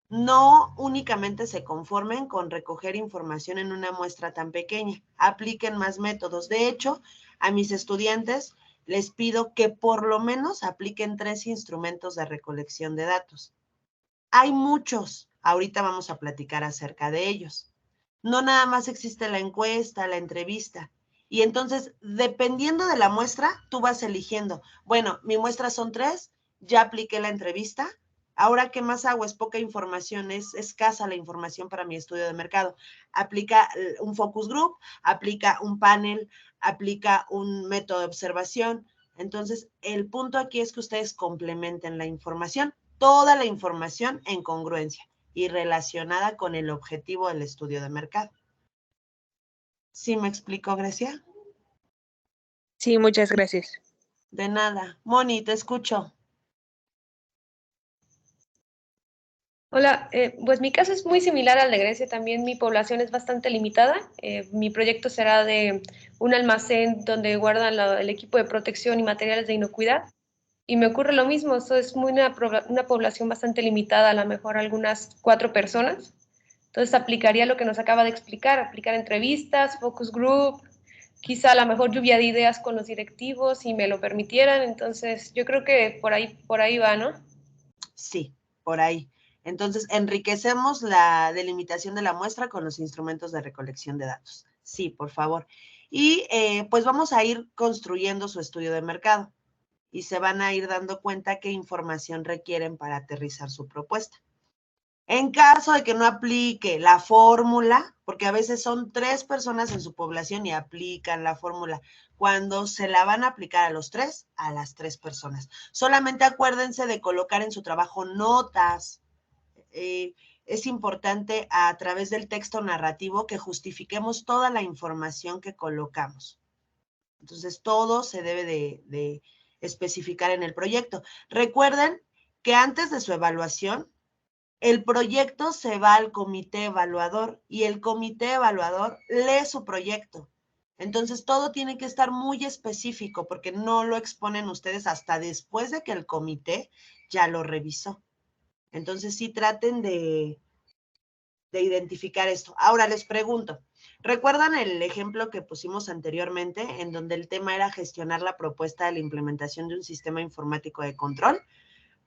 No únicamente se conformen con recoger información en una muestra tan pequeña, apliquen más métodos. De hecho, a mis estudiantes les pido que por lo menos apliquen 3 instrumentos de recolección de datos. Hay muchos, ahorita vamos a platicar acerca de ellos. No nada más existe la encuesta, la entrevista. Y entonces, dependiendo de la muestra, tú vas eligiendo. Bueno, mi muestra son 3, ya apliqué la entrevista. Ahora, ¿qué más hago? Es poca información, es escasa la información para mi estudio de mercado. Aplica un focus group, aplica un panel, aplica un método de observación. Entonces, el punto aquí es que ustedes complementen la información, toda la información en congruencia y relacionada con el objetivo del estudio de mercado. ¿Sí me explico, Grecia? Sí, muchas gracias. De nada. Moni, te escucho. Hola, pues mi caso es muy similar al de Grecia, también mi población es bastante limitada. Mi proyecto será de un almacén donde guardan el equipo de protección y materiales de inocuidad. Y me ocurre lo mismo, eso es una población bastante limitada, a lo mejor algunas 4 personas. Entonces aplicaría lo que nos acaba de explicar, aplicar entrevistas, focus group, quizá a lo mejor lluvia de ideas con los directivos, si me lo permitieran. Entonces yo creo que por ahí va, ¿no? Sí, por ahí. Entonces, enriquecemos la delimitación de la muestra con los instrumentos de recolección de datos. Sí, por favor. Y pues vamos a ir construyendo su estudio de mercado y se van a ir dando cuenta qué información requieren para aterrizar su propuesta. En caso de que no aplique la fórmula, porque a veces son 3 personas en su población y aplican la fórmula, cuando se la van a aplicar a los 3, a las 3 personas. Solamente acuérdense de colocar en su trabajo notas. Es importante a través del texto narrativo que justifiquemos toda la información que colocamos. Entonces, todo se debe de especificar en el proyecto. Recuerden que antes de su evaluación, el proyecto se va al comité evaluador y el comité evaluador lee su proyecto. Entonces, todo tiene que estar muy específico porque no lo exponen ustedes hasta después de que el comité ya lo revisó. Entonces, sí traten de identificar esto. Ahora les pregunto, ¿recuerdan el ejemplo que pusimos anteriormente en donde el tema era gestionar la propuesta de la implementación de un sistema informático de control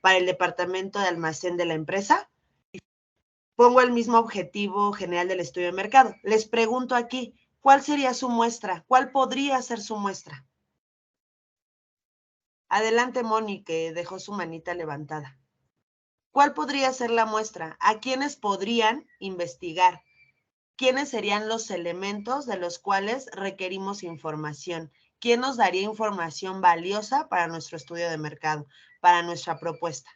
para el departamento de almacén de la empresa? Pongo el mismo objetivo general del estudio de mercado. Les pregunto aquí, ¿cuál sería su muestra? ¿Cuál podría ser su muestra? Adelante, Moni, que dejó su manita levantada. ¿Cuál podría ser la muestra? ¿A quiénes podrían investigar? ¿Quiénes serían los elementos de los cuales requerimos información? ¿Quién nos daría información valiosa para nuestro estudio de mercado, para nuestra propuesta?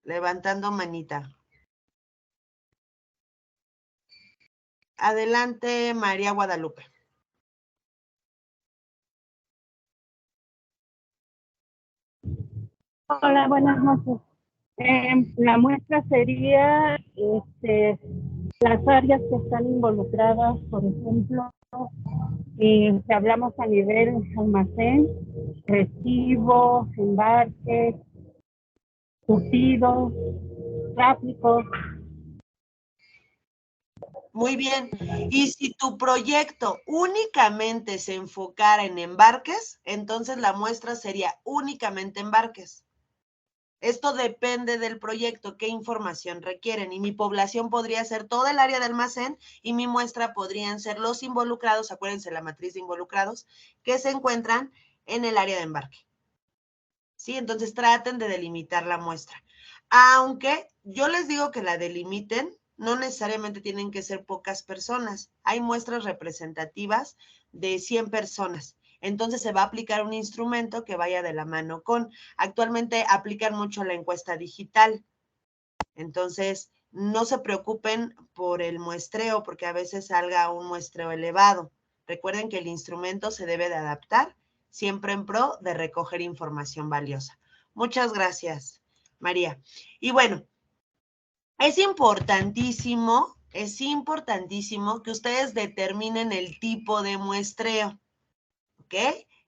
Levantando manita. Adelante, María Guadalupe. Hola, buenas noches. La muestra sería las áreas que están involucradas, por ejemplo, si hablamos a nivel almacén, recibo, embarque, surtido, tráfico. Muy bien. Y si tu proyecto únicamente se enfocara en embarques, entonces la muestra sería únicamente embarques. Esto depende del proyecto, qué información requieren. Y mi población podría ser toda el área de almacén y mi muestra podrían ser los involucrados, acuérdense la matriz de involucrados, que se encuentran en el área de embarque. ¿Sí? Entonces traten de delimitar la muestra. Aunque yo les digo que la delimiten, no necesariamente tienen que ser pocas personas. Hay muestras representativas de 100 personas. Entonces se va a aplicar un instrumento que vaya de la mano con. Actualmente aplican mucho la encuesta digital. Entonces, no se preocupen por el muestreo, porque a veces salga un muestreo elevado. Recuerden que el instrumento se debe de adaptar siempre en pro de recoger información valiosa. Muchas gracias, María. Y bueno, es importantísimo que ustedes determinen el tipo de muestreo, ¿ok?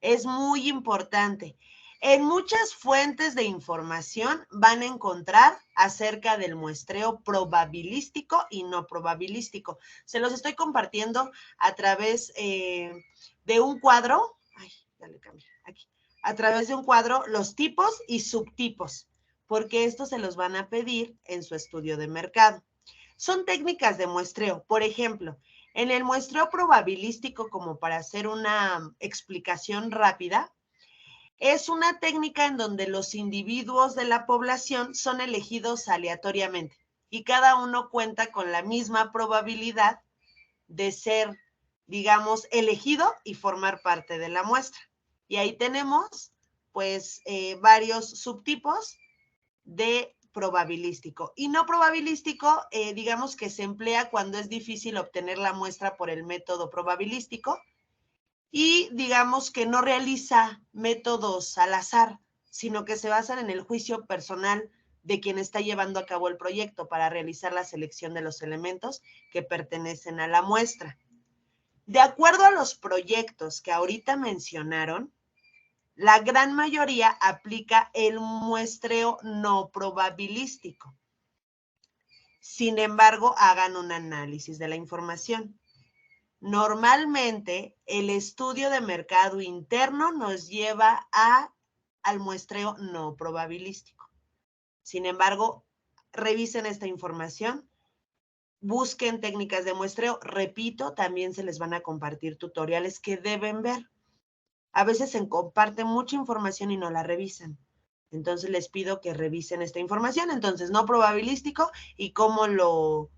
Es muy importante. En muchas fuentes de información van a encontrar acerca del muestreo probabilístico y no probabilístico. Se los estoy compartiendo a través de un cuadro. Ay, ya le cambié. Aquí. A través de un cuadro, los tipos y subtipos, porque estos se los van a pedir en su estudio de mercado. Son técnicas de muestreo. Por ejemplo, en el muestreo probabilístico, como para hacer una explicación rápida, es una técnica en donde los individuos de la población son elegidos aleatoriamente y cada uno cuenta con la misma probabilidad de ser, digamos, elegido y formar parte de la muestra. Y ahí tenemos, pues, varios subtipos de probabilístico. Y no probabilístico, digamos que se emplea cuando es difícil obtener la muestra por el método probabilístico y digamos que no realiza métodos al azar, sino que se basan en el juicio personal de quien está llevando a cabo el proyecto para realizar la selección de los elementos que pertenecen a la muestra. De acuerdo a los proyectos que ahorita mencionaron, la gran mayoría aplica el muestreo no probabilístico. Sin embargo, hagan un análisis de la información. Normalmente, el estudio de mercado interno nos lleva al muestreo no probabilístico. Sin embargo, revisen esta información, busquen técnicas de muestreo. Repito, también se les van a compartir tutoriales que deben ver. A veces se comparte mucha información y no la revisan. Entonces, les pido que revisen esta información. Entonces, no probabilístico y cómo lo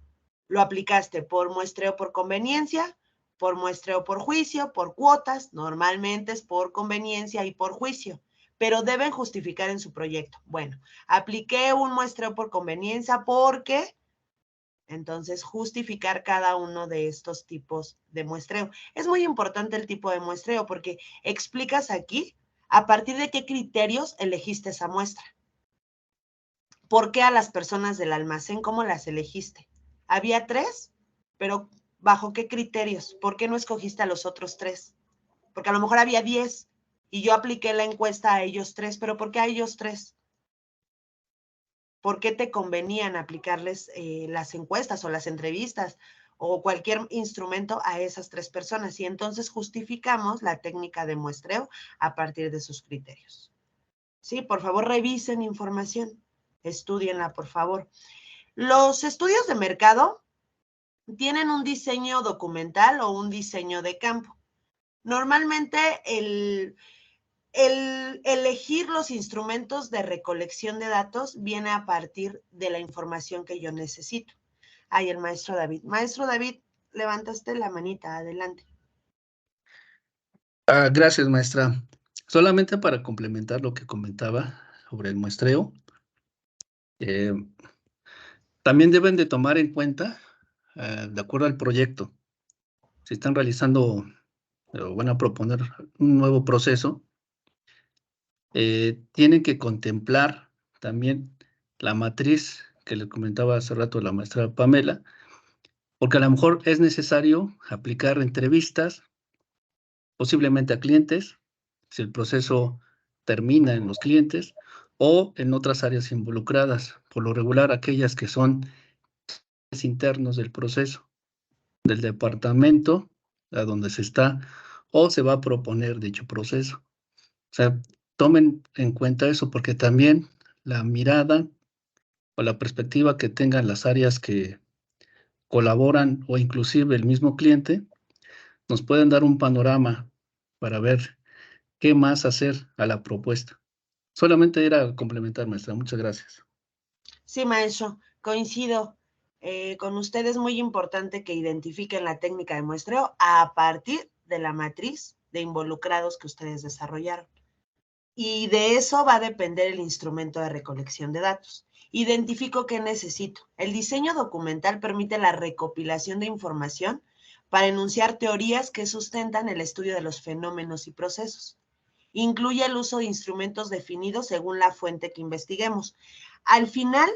aplicaste, por muestreo por conveniencia, por muestreo por juicio, por cuotas, normalmente es por conveniencia y por juicio, pero deben justificar en su proyecto. Bueno, apliqué un muestreo por conveniencia porque, entonces, justificar cada uno de estos tipos de muestreo. Es muy importante el tipo de muestreo porque explicas aquí a partir de qué criterios elegiste esa muestra. ¿Por qué a las personas del almacén? ¿Cómo las elegiste? Había 3, pero ¿bajo qué criterios? ¿Por qué no escogiste a los otros 3? Porque a lo mejor había 10 y yo apliqué la encuesta a ellos 3, pero ¿por qué a ellos 3? ¿Por qué te convenían aplicarles las encuestas o las entrevistas o cualquier instrumento a esas 3 personas? Y entonces justificamos la técnica de muestreo a partir de sus criterios. Sí, por favor, revisen información, estúdienla, por favor. Los estudios de mercado tienen un diseño documental o un diseño de campo. Normalmente el elegir los instrumentos de recolección de datos viene a partir de la información que yo necesito. Ahí el maestro David. Maestro David, levantaste la manita, adelante. Gracias, maestra. Solamente para complementar lo que comentaba sobre el muestreo, también deben de tomar en cuenta, de acuerdo al proyecto, si están realizando o van a proponer un nuevo proceso, tienen que contemplar también la matriz que le comentaba hace rato la maestra Pamela, porque a lo mejor es necesario aplicar entrevistas, posiblemente a clientes, si el proceso termina en los clientes, o en otras áreas involucradas, por lo regular aquellas que son internos del proceso, del departamento a donde se está o se va a proponer dicho proceso. O sea, tomen en cuenta eso porque también la mirada o la perspectiva que tengan las áreas que colaboran o inclusive el mismo cliente nos pueden dar un panorama para ver qué más hacer a la propuesta. Solamente era complementar, maestra. Muchas gracias. Sí, maestro, coincido. Con usted es muy importante que identifiquen la técnica de muestreo a partir de la matriz de involucrados que ustedes desarrollaron. Y de eso va a depender el instrumento de recolección de datos. Identifico qué necesito. El diseño documental permite la recopilación de información para enunciar teorías que sustentan el estudio de los fenómenos y procesos. Incluye el uso de instrumentos definidos según la fuente que investiguemos. Al final,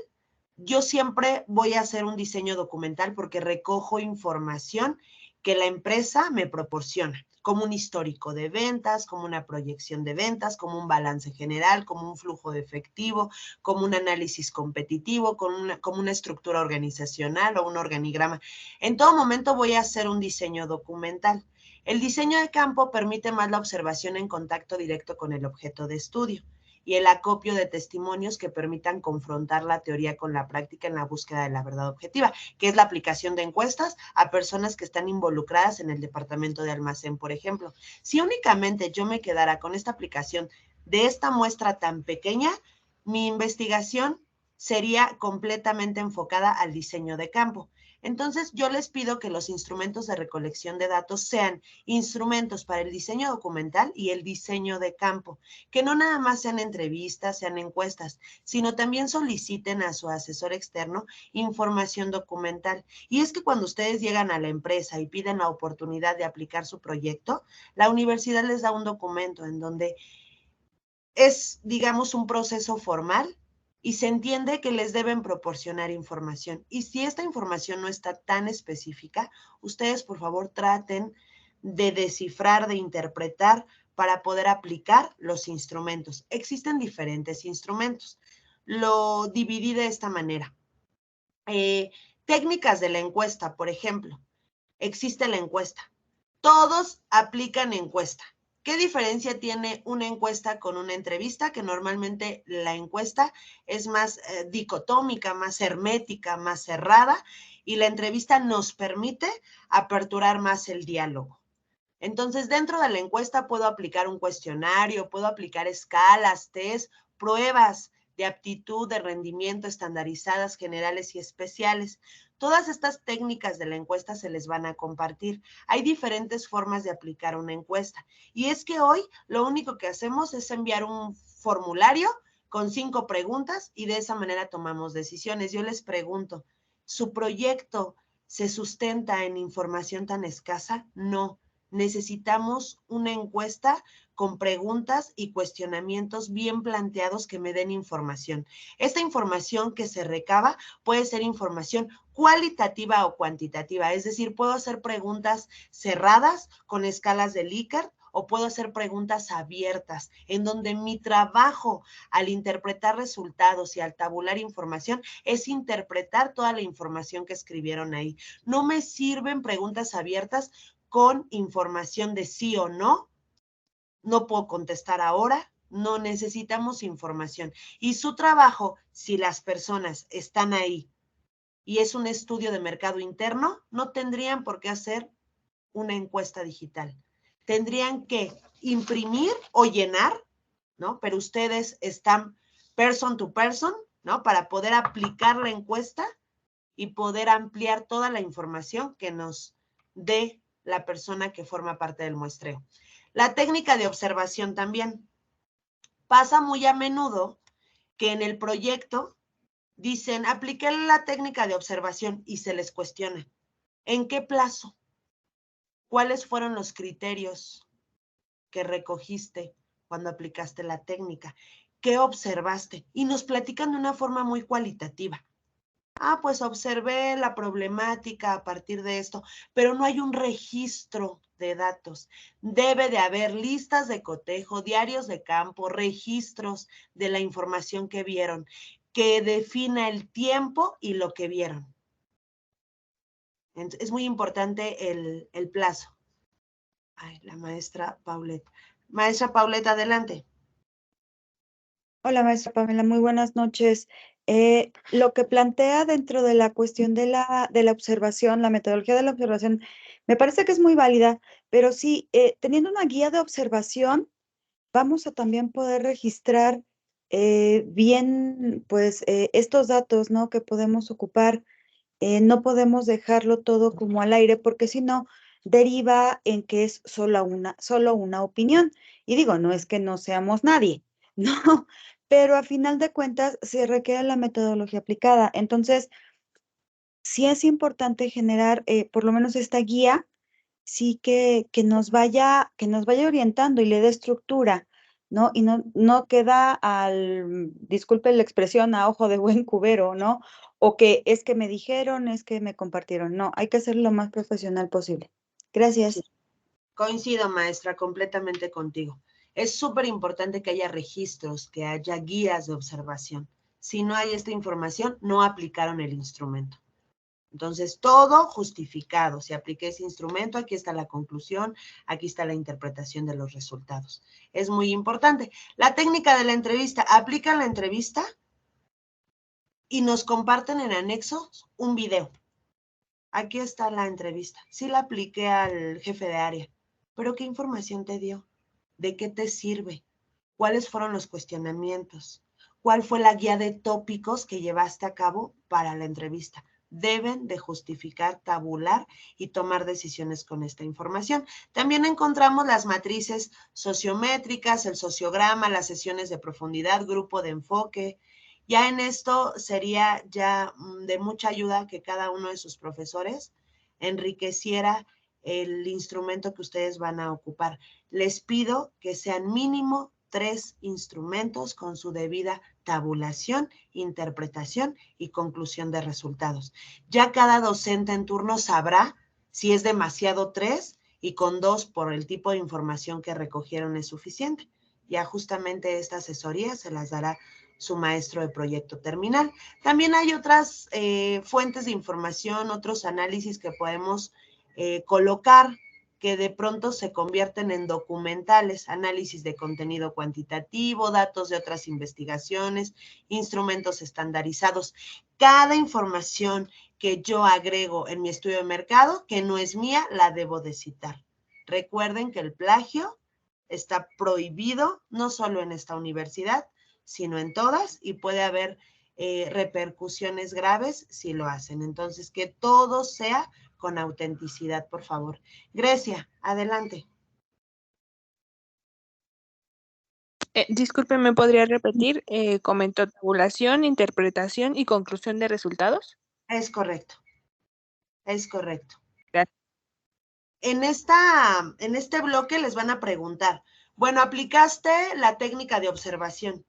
yo siempre voy a hacer un diseño documental porque recojo información que la empresa me proporciona, como un histórico de ventas, como una proyección de ventas, como un balance general, como un flujo de efectivo, como un análisis competitivo, como una estructura organizacional o un organigrama. En todo momento voy a hacer un diseño documental. El diseño de campo permite más la observación en contacto directo con el objeto de estudio y el acopio de testimonios que permitan confrontar la teoría con la práctica en la búsqueda de la verdad objetiva, que es la aplicación de encuestas a personas que están involucradas en el departamento de almacén, por ejemplo. Si únicamente yo me quedara con esta aplicación de esta muestra tan pequeña, mi investigación sería completamente enfocada al diseño de campo. Entonces, yo les pido que los instrumentos de recolección de datos sean instrumentos para el diseño documental y el diseño de campo, que no nada más sean entrevistas, sean encuestas, sino también soliciten a su asesor externo información documental. Y es que cuando ustedes llegan a la empresa y piden la oportunidad de aplicar su proyecto, la universidad les da un documento en donde es, digamos, un proceso formal y se entiende que les deben proporcionar información. Y si esta información no está tan específica, ustedes por favor traten de descifrar, de interpretar para poder aplicar los instrumentos. Existen diferentes instrumentos. Lo dividí de esta manera. Técnicas de la encuesta, por ejemplo. Existe la encuesta. Todos aplican encuesta. ¿Qué diferencia tiene una encuesta con una entrevista? Que normalmente la encuesta es más dicotómica, más hermética, más cerrada, y la entrevista nos permite aperturar más el diálogo. Entonces, dentro de la encuesta puedo aplicar un cuestionario, puedo aplicar escalas, test, pruebas de aptitud, de rendimiento estandarizadas, generales y especiales. Todas estas técnicas de la encuesta se les van a compartir. Hay diferentes formas de aplicar una encuesta. Y es que hoy lo único que hacemos es enviar un formulario con 5 preguntas y de esa manera tomamos decisiones. Yo les pregunto, ¿su proyecto se sustenta en información tan escasa? No. Necesitamos una encuesta con preguntas y cuestionamientos bien planteados que me den información. Esta información que se recaba puede ser información cualitativa o cuantitativa, es decir, puedo hacer preguntas cerradas con escalas de Likert o puedo hacer preguntas abiertas, en donde mi trabajo al interpretar resultados y al tabular información es interpretar toda la información que escribieron ahí. No me sirven preguntas abiertas con información de sí o no. No puedo contestar ahora, no necesitamos información. Y su trabajo, si las personas están ahí y es un estudio de mercado interno, no tendrían por qué hacer una encuesta digital. Tendrían que imprimir o llenar, ¿no? Pero ustedes están person to person, ¿no? Para poder aplicar la encuesta y poder ampliar toda la información que nos dé la persona que forma parte del muestreo. La técnica de observación también. Pasa muy a menudo que en el proyecto dicen, apliqué la técnica de observación y se les cuestiona, ¿en qué plazo? ¿Cuáles fueron los criterios que recogiste cuando aplicaste la técnica? ¿Qué observaste? Y nos platican de una forma muy cualitativa. Ah, pues observé la problemática a partir de esto, pero no hay un registro de datos. Debe de haber listas de cotejo, diarios de campo, registros de la información que vieron, que defina el tiempo y lo que vieron. Es muy importante el plazo. Ay, la maestra Pauleta. Maestra Pauleta, adelante. Hola, maestra Pamela, muy buenas noches. Lo que plantea dentro de la cuestión de la observación, la metodología de la observación, me parece que es muy válida, pero sí, teniendo una guía de observación, vamos a también poder registrar bien, pues, estos datos, ¿no? Que podemos ocupar. No podemos dejarlo todo como al aire, porque si no, deriva en que es solo una opinión. Y digo, no es que no seamos nadie, no, pero a final de cuentas se requiere la metodología aplicada. Entonces, sí es importante generar por lo menos esta guía, sí que nos vaya orientando y le dé estructura, ¿no? Y no queda disculpe la expresión, a ojo de buen cubero, ¿no? O que es que me dijeron, es que me compartieron. No, hay que hacerlo lo más profesional posible. Gracias. Coincido, maestra, completamente contigo. Es súper importante que haya registros, que haya guías de observación. Si no hay esta información, no aplicaron el instrumento. Entonces, todo justificado. Si apliqué ese instrumento, aquí está la conclusión, aquí está la interpretación de los resultados. Es muy importante. La técnica de la entrevista, aplican la entrevista y nos comparten en anexo un video. Aquí está la entrevista. Sí la apliqué al jefe de área, pero ¿qué información te dio? ¿De qué te sirve? ¿Cuáles fueron los cuestionamientos? ¿Cuál fue la guía de tópicos que llevaste a cabo para la entrevista? Deben de justificar, tabular y tomar decisiones con esta información. También encontramos las matrices sociométricas, el sociograma, las sesiones de profundidad, grupo de enfoque. Ya en esto sería ya de mucha ayuda que cada uno de sus profesores enriqueciera el instrumento que ustedes van a ocupar. Les pido que sean mínimo 3 instrumentos con su debida tabulación, interpretación y conclusión de resultados. Ya cada docente en turno sabrá si es demasiado 3 y con 2 por el tipo de información que recogieron es suficiente. Ya justamente esta asesoría se las dará su maestro de proyecto terminal. También hay otras fuentes de información, otros análisis que podemos colocar que de pronto se convierten en documentales, análisis de contenido cuantitativo, datos de otras investigaciones, instrumentos estandarizados. Cada información que yo agrego en mi estudio de mercado, que no es mía, la debo de citar. Recuerden que el plagio está prohibido no solo en esta universidad, sino en todas, y puede haber repercusiones graves si lo hacen. Entonces, que todo sea con autenticidad, por favor. Grecia, adelante. Disculpe, ¿me podría repetir? Comentó tabulación, interpretación y conclusión de resultados. Es correcto. Es correcto. Gracias. En este bloque les van a preguntar, bueno, aplicaste la técnica de observación.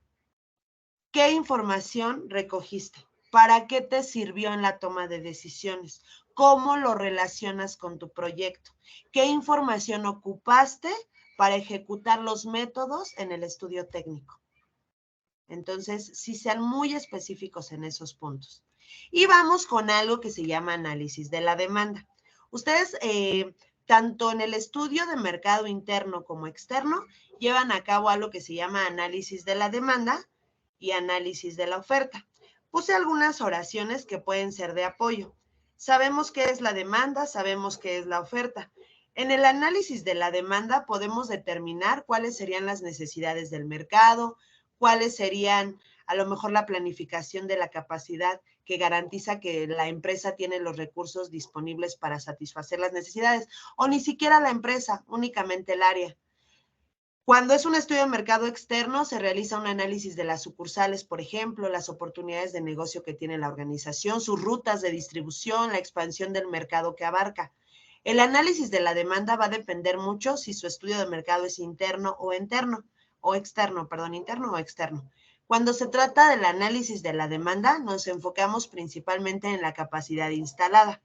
¿Qué información recogiste? ¿Para qué te sirvió en la toma de decisiones? ¿Cómo lo relacionas con tu proyecto? ¿Qué información ocupaste para ejecutar los métodos en el estudio técnico? Entonces, sí sean muy específicos en esos puntos. Y vamos con algo que se llama análisis de la demanda. Ustedes, tanto en el estudio de mercado interno como externo, llevan a cabo algo que se llama análisis de la demanda y análisis de la oferta. Puse algunas oraciones que pueden ser de apoyo. Sabemos qué es la demanda, sabemos qué es la oferta. En el análisis de la demanda podemos determinar cuáles serían las necesidades del mercado, cuáles serían a lo mejor la planificación de la capacidad que garantiza que la empresa tiene los recursos disponibles para satisfacer las necesidades, o ni siquiera la empresa, únicamente el área. Cuando es un estudio de mercado externo, se realiza un análisis de las sucursales, por ejemplo, las oportunidades de negocio que tiene la organización, sus rutas de distribución, la expansión del mercado que abarca. El análisis de la demanda va a depender mucho si su estudio de mercado es interno o externo. Cuando se trata del análisis de la demanda, nos enfocamos principalmente en la capacidad instalada.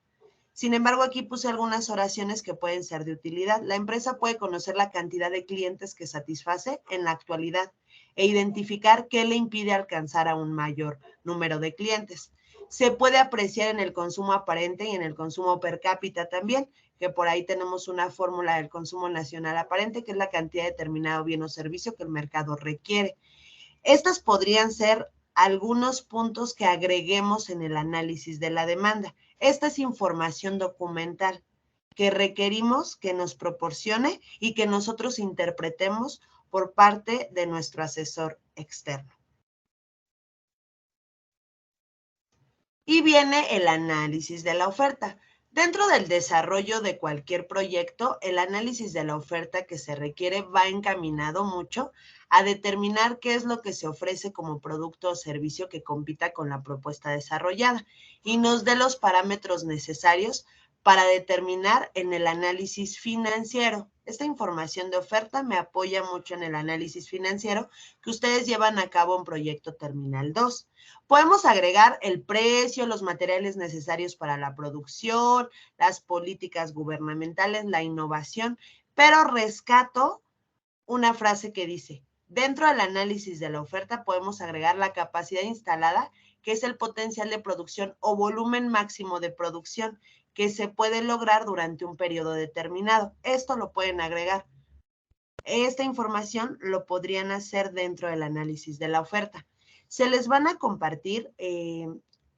Sin embargo, aquí puse algunas oraciones que pueden ser de utilidad. La empresa puede conocer la cantidad de clientes que satisface en la actualidad e identificar qué le impide alcanzar a un mayor número de clientes. Se puede apreciar en el consumo aparente y en el consumo per cápita también, que por ahí tenemos una fórmula del consumo nacional aparente, que es la cantidad de determinado bien o servicio que el mercado requiere. Estas podrían ser algunos puntos que agreguemos en el análisis de la demanda. Esta es información documental que requerimos que nos proporcione y que nosotros interpretemos por parte de nuestro asesor externo. Y viene el análisis de la oferta. Dentro del desarrollo de cualquier proyecto, el análisis de la oferta que se requiere va encaminado mucho a determinar qué es lo que se ofrece como producto o servicio que compita con la propuesta desarrollada y nos dé los parámetros necesarios para determinar en el análisis financiero. Esta información de oferta me apoya mucho en el análisis financiero que ustedes llevan a cabo en Proyecto Terminal 2. Podemos agregar el precio, los materiales necesarios para la producción, las políticas gubernamentales, la innovación, pero rescato una frase que dice, dentro del análisis de la oferta podemos agregar la capacidad instalada, que es el potencial de producción o volumen máximo de producción que se puede lograr durante un periodo determinado. Esto lo pueden agregar. Esta información lo podrían hacer dentro del análisis de la oferta. Se les van a compartir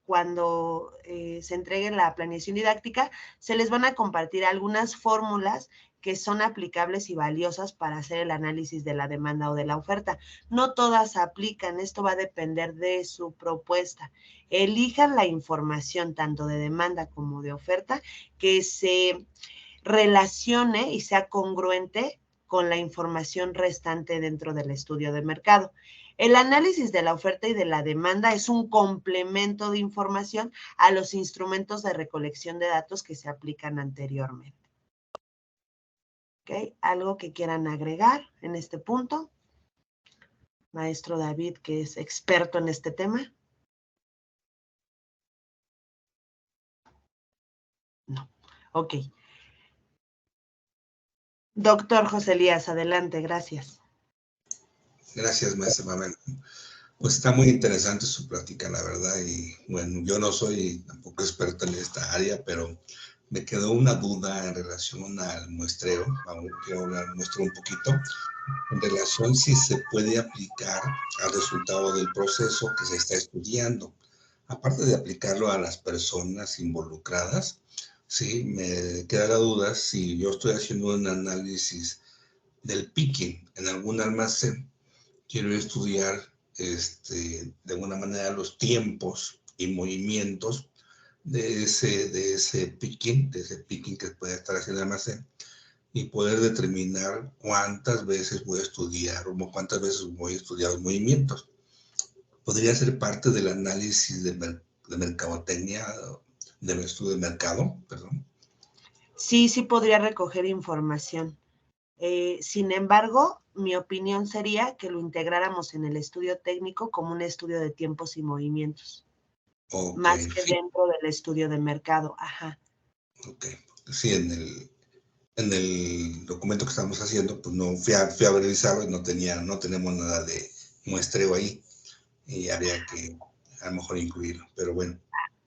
cuando se entregue la planeación didáctica, se les van a compartir algunas fórmulas que son aplicables y valiosas para hacer el análisis de la demanda o de la oferta. No todas aplican, esto va a depender de su propuesta. Elijan la información tanto de demanda como de oferta que se relacione y sea congruente con la información restante dentro del estudio de mercado. El análisis de la oferta y de la demanda es un complemento de información a los instrumentos de recolección de datos que se aplican anteriormente. ¿Ok? ¿Algo que quieran agregar en este punto? Maestro David, que es experto en este tema. No. Ok. Doctor José Elías, adelante, gracias. Gracias, maestra Pamela. Pues está muy interesante su plática, la verdad, y bueno, yo no soy tampoco experto en esta área, pero me quedó una duda en relación al muestreo. Quiero hablar del muestreo un poquito, en relación si se puede aplicar al resultado del proceso que se está estudiando. Aparte de aplicarlo a las personas involucradas, sí, me queda la duda si yo estoy haciendo un análisis del picking en algún almacén, quiero estudiar de alguna manera los tiempos y movimientos de ese picking que puede estar haciendo el almacén y poder determinar cuántas veces voy a estudiar o cuántas veces voy a estudiar los movimientos. Podría ser parte del análisis de mercadotecnia, del estudio de mercado, perdón. Sí, sí podría recoger información. Sin embargo, mi opinión sería que lo integráramos en el estudio técnico como un estudio de tiempos y movimientos. Okay, más que sí, dentro del estudio de mercado. Ajá. Ok. Sí, en el documento que estamos haciendo, pues no fui a revisarlo y no tenemos nada de muestreo ahí. Y habría que a lo mejor incluirlo, pero bueno.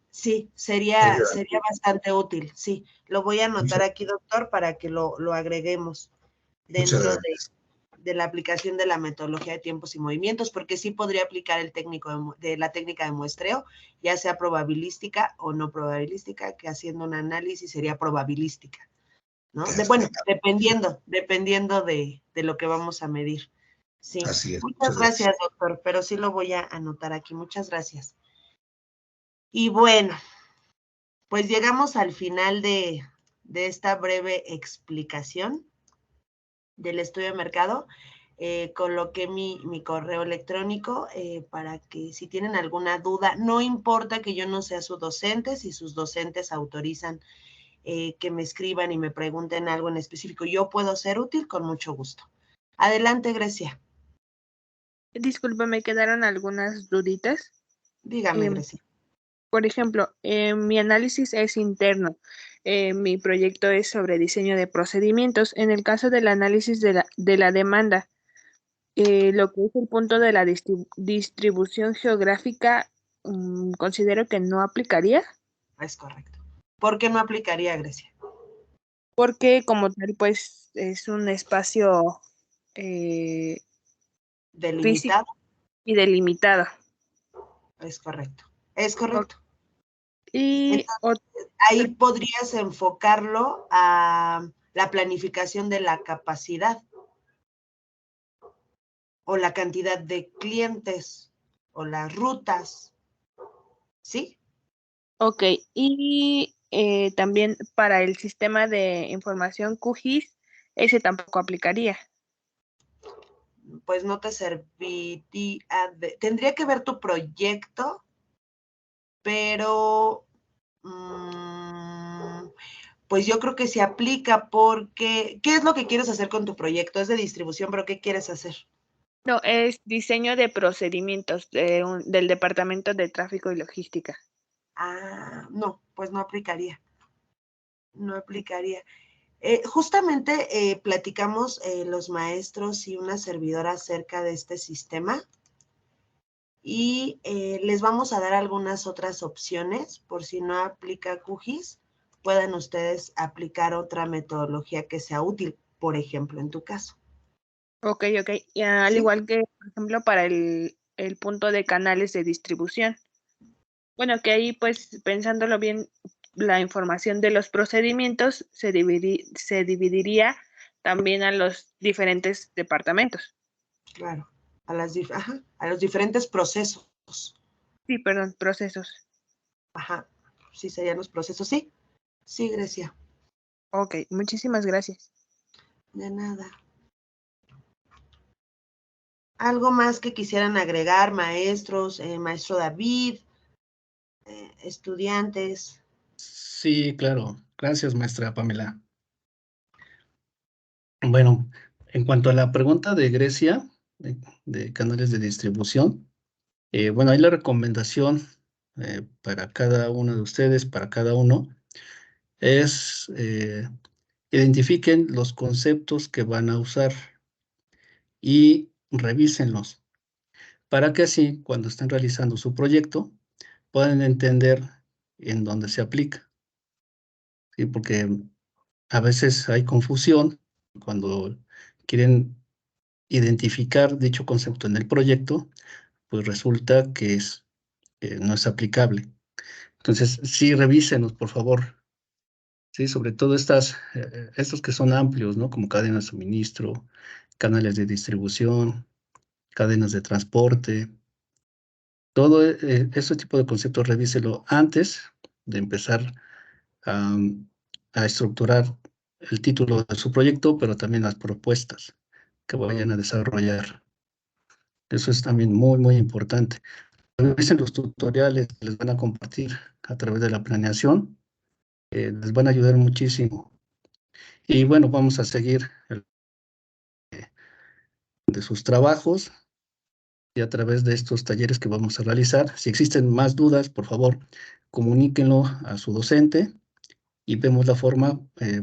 Sí, sería bastante útil, sí. Lo voy a anotar aquí, doctor, para que lo agreguemos dentro de la aplicación de la metodología de tiempos y movimientos, porque sí podría aplicar el técnico de la técnica de muestreo, ya sea probabilística o no probabilística, que haciendo un análisis sería probabilística, ¿no? Bueno, dependiendo de lo que vamos a medir. Sí. Así es. Muchas gracias, doctor, pero sí lo voy a anotar aquí. Muchas gracias. Y bueno, pues llegamos al final de esta breve explicación del estudio de mercado. Coloqué mi correo electrónico para que si tienen alguna duda, no importa que yo no sea su docente, si sus docentes autorizan que me escriban y me pregunten algo en específico. Yo puedo ser útil con mucho gusto. Adelante, Grecia. Disculpa, me quedaron algunas duditas. Dígame, Grecia. Por ejemplo, mi análisis es interno. Mi proyecto es sobre diseño de procedimientos. En el caso del análisis de la demanda, lo que es el punto de la distribución geográfica, considero que no aplicaría. Es correcto. ¿Por qué no aplicaría, Grecia? Porque como tal, pues, es un espacio delimitado y delimitado. Es correcto. Es correcto. Y entonces, ahí podrías enfocarlo a la planificación de la capacidad o la cantidad de clientes o las rutas. ¿Sí? Ok, y también para el sistema de información QGIS, ese tampoco aplicaría. Pues no te serviría tendría que ver tu proyecto, pero pues yo creo que se aplica porque, ¿qué es lo que quieres hacer con tu proyecto? Es de distribución, pero ¿qué quieres hacer? No, es diseño de procedimientos del Departamento de Tráfico y Logística. Ah, no, pues no aplicaría. No aplicaría. Justamente platicamos los maestros y una servidora acerca de este sistema y les vamos a dar algunas otras opciones por si no aplica QGIS, puedan ustedes aplicar otra metodología que sea útil, por ejemplo, en tu caso. Ok. Y al ¿Sí? igual que, por ejemplo, para el punto de canales de distribución. Bueno, que ahí, pues, pensándolo bien, la información de los procedimientos se dividiría también a los diferentes departamentos. Claro, a los diferentes procesos. Sí, perdón, procesos. Ajá, sí serían los procesos, ¿sí? Sí, Grecia. Ok, muchísimas gracias. De nada. ¿Algo más que quisieran agregar, maestros, maestro David, estudiantes? Sí, claro. Gracias, maestra Pamela. Bueno, en cuanto a la pregunta de Grecia, de canales de distribución, bueno, ahí la recomendación para cada uno de ustedes, para cada uno, es identifiquen los conceptos que van a usar y revísenlos para que así, cuando estén realizando su proyecto, puedan entender en dónde se aplica. ¿Sí? Porque a veces hay confusión cuando quieren identificar dicho concepto en el proyecto, pues resulta que no es aplicable. Entonces, sí, revísenos, por favor. Sí, sobre todo estos que son amplios, ¿no? Como cadenas de suministro, canales de distribución, cadenas de transporte. Todo ese tipo de conceptos revíselo antes de empezar a estructurar el título de su proyecto, pero también las propuestas que vayan a desarrollar. Eso es también muy, muy importante. Revisen los tutoriales que les van a compartir a través de la planeación. Les van a ayudar muchísimo. Y bueno, vamos a seguir de sus trabajos y a través de estos talleres que vamos a realizar. Si existen más dudas, por favor, comuníquenlo a su docente y vemos la forma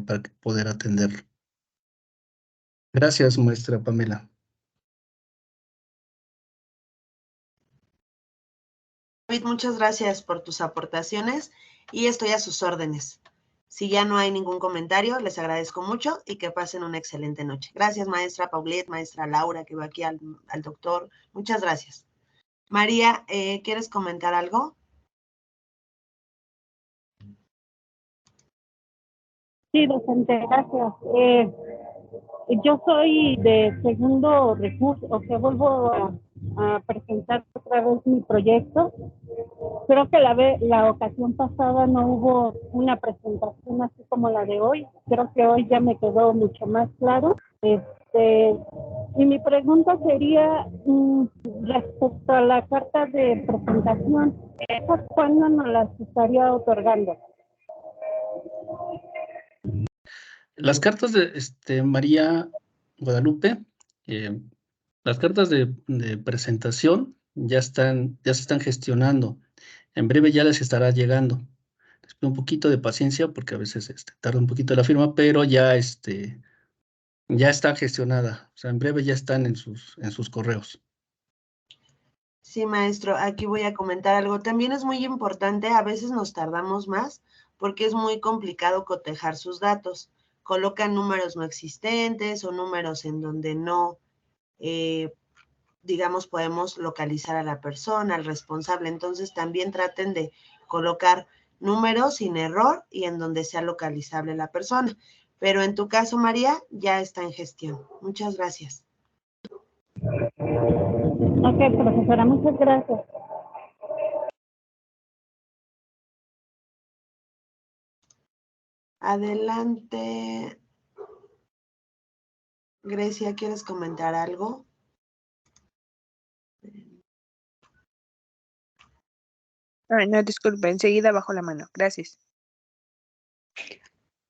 para poder atenderlo. Gracias, maestra Pamela. David, muchas gracias por tus aportaciones y estoy a sus órdenes. Si ya no hay ningún comentario, les agradezco mucho y que pasen una excelente noche. Gracias, maestra Paulette, maestra Laura, que va aquí al doctor. Muchas gracias. María, ¿quieres comentar algo? Sí, docente, gracias. Yo soy de segundo recurso, o sea, vuelvo a presentar otra vez mi proyecto. Creo que la ocasión pasada no hubo una presentación así como la de hoy. Creo que hoy ya me quedó mucho más claro. Y mi pregunta sería respecto a la carta de presentación, ¿esa cuándo nos las estaría otorgando? Las cartas de María Guadalupe, las cartas de presentación ya se están gestionando. En breve ya les estará llegando. Les pido un poquito de paciencia porque a veces tarda un poquito la firma, pero ya, ya está gestionada. O sea, en breve ya están en sus correos. Sí, maestro, aquí voy a comentar algo. También es muy importante, a veces nos tardamos más porque es muy complicado cotejar sus datos. Colocan números no existentes o números en donde no, digamos, podemos localizar a la persona, al responsable. Entonces también traten de colocar números sin error y en donde sea localizable la persona. Pero en tu caso, María, ya está en gestión. Muchas gracias. Ok, profesora, muchas gracias. Adelante. Grecia, ¿quieres comentar algo? Ay, no, disculpe, enseguida bajo la mano. Gracias.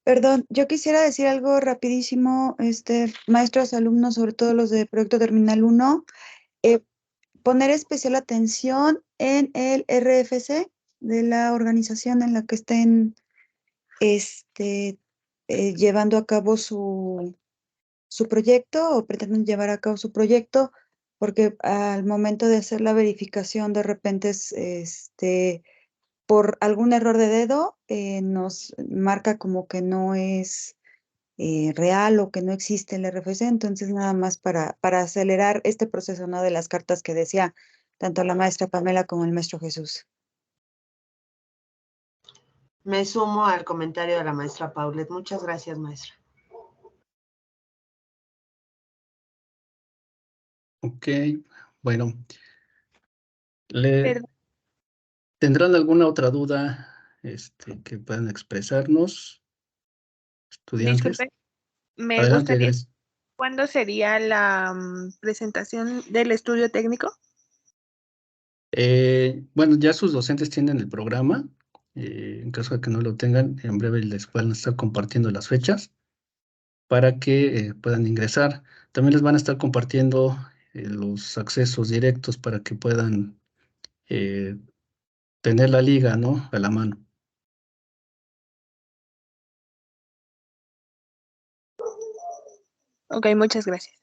Perdón, yo quisiera decir algo rapidísimo, maestros, alumnos, sobre todo los de Proyecto Terminal 1, poner especial atención en el RFC de la organización en la que estén llevando a cabo su proyecto o pretenden llevar a cabo su proyecto, porque al momento de hacer la verificación de repente por algún error de dedo nos marca como que no es real o que no existe el RFC, entonces nada más para acelerar este proceso, ¿no? De las cartas que decía tanto la maestra Pamela como el maestro Jesús. Me sumo al comentario de la maestra Paulette. Muchas gracias, maestra. Ok, bueno. Perdón, ¿Tendrán alguna otra duda que puedan expresarnos, estudiantes? disculpe, me Adelante, gustaría, Grace. ¿cuándo sería la presentación del estudio técnico? Bueno, ya sus docentes tienen el programa. En caso de que no lo tengan, en breve les van a estar compartiendo las fechas para que puedan ingresar. También les van a estar compartiendo los accesos directos para que puedan tener la liga, ¿no?, a la mano. Ok, muchas gracias.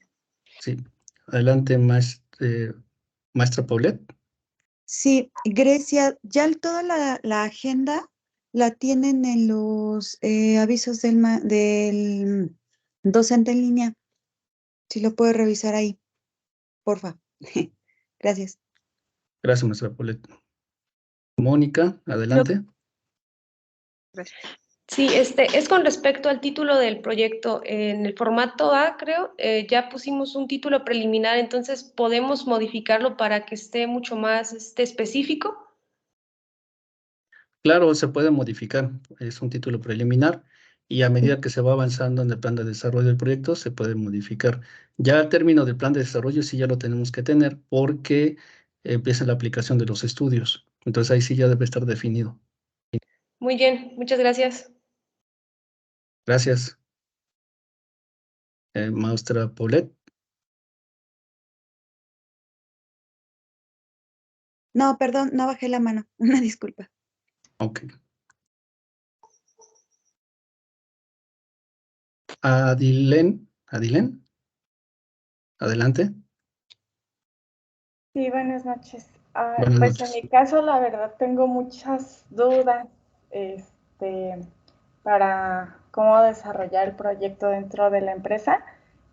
Sí. Adelante, maestra Paulette. Sí, Grecia, ya toda la agenda la tienen en los avisos del docente en línea. Si lo puede revisar ahí, porfa. Gracias. Gracias, maestra Paulette. Mónica, Lo- adelante. Gracias. Sí, es con respecto al título del proyecto. En el formato A, creo, ya pusimos un título preliminar, entonces podemos modificarlo para que esté mucho más específico. Claro, se puede modificar. Es un título preliminar y a medida que se va avanzando en el plan de desarrollo del proyecto, se puede modificar. Ya al término del plan de desarrollo sí ya lo tenemos que tener porque empieza la aplicación de los estudios. Entonces ahí sí ya debe estar definido. Muy bien, muchas gracias. Gracias, maestra Paulette. No, perdón, no bajé la mano. Una disculpa. Ok. Adilen, adelante. Sí, buenas noches. Buenas Pues en noches. mi caso, la verdad, tengo muchas dudas, para cómo desarrollar el proyecto dentro de la empresa.